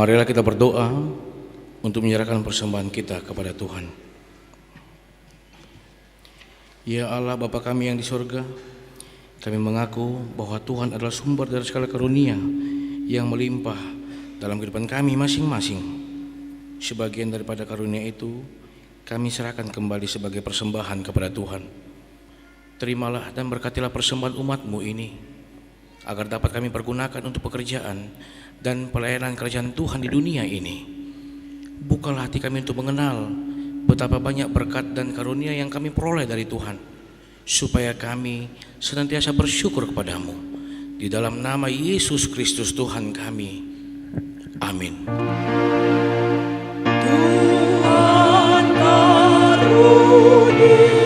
Marilah kita berdoa untuk menyerahkan persembahan kita kepada Tuhan. Ya Allah Bapa kami yang di surga, kami mengaku bahwa Tuhan adalah sumber dari segala karunia yang melimpah dalam kehidupan kami masing-masing. Sebagian daripada karunia itu kami serahkan kembali sebagai persembahan kepada Tuhan. Terimalah dan berkatilah persembahan umat-Mu ini, agar dapat kami pergunakan untuk pekerjaan dan pelayanan kerajaan Tuhan di dunia ini. Bukalah hati kami untuk mengenal betapa banyak berkat dan karunia yang kami peroleh dari Tuhan, supaya kami senantiasa bersyukur kepadamu. Di dalam nama Yesus Kristus Tuhan kami. Amin. Tuhan karunia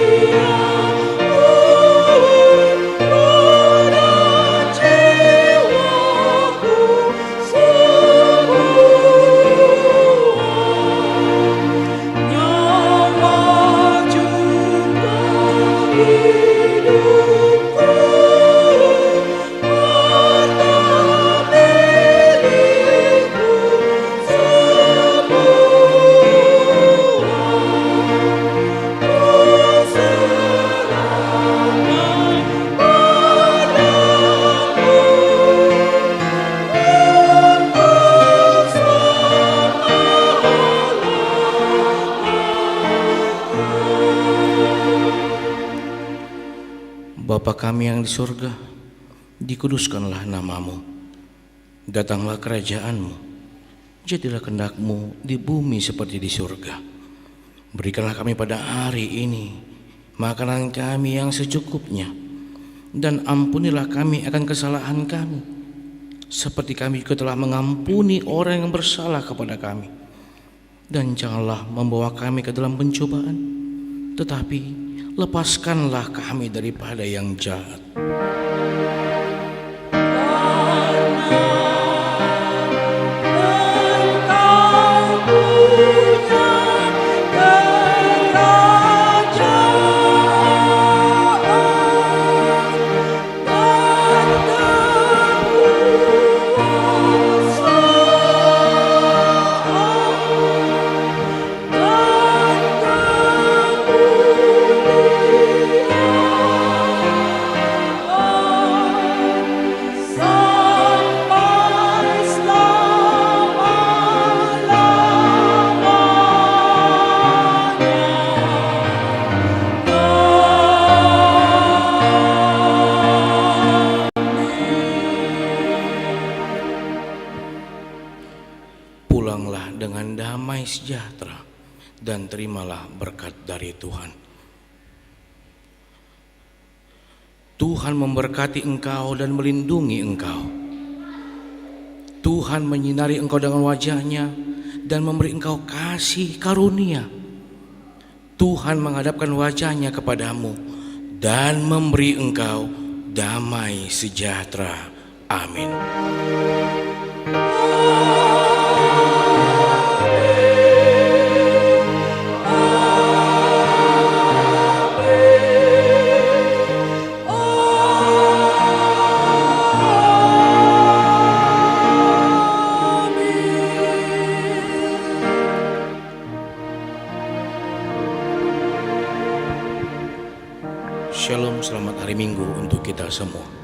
Bapa kami yang di surga, dikuduskanlah namamu. Datanglah kerajaanmu, jadilah kehendak-Mu di bumi seperti di surga. Berikanlah kami pada hari ini makanan kami yang secukupnya, dan ampunilah kami akan kesalahan kami, seperti kami juga telah mengampuni orang yang bersalah kepada kami. Dan janganlah membawa kami ke dalam pencobaan, tetapi lepaskanlah kami daripada yang jahat. Pulanglah dengan damai sejahtera dan terimalah berkat dari Tuhan. Tuhan memberkati engkau dan melindungi engkau. Tuhan menyinari engkau dengan wajah-Nya dan memberi engkau kasih karunia. Tuhan menghadapkan wajah-Nya kepadamu dan memberi engkau damai sejahtera. Amin. Shalom, selamat hari Minggu untuk kita semua.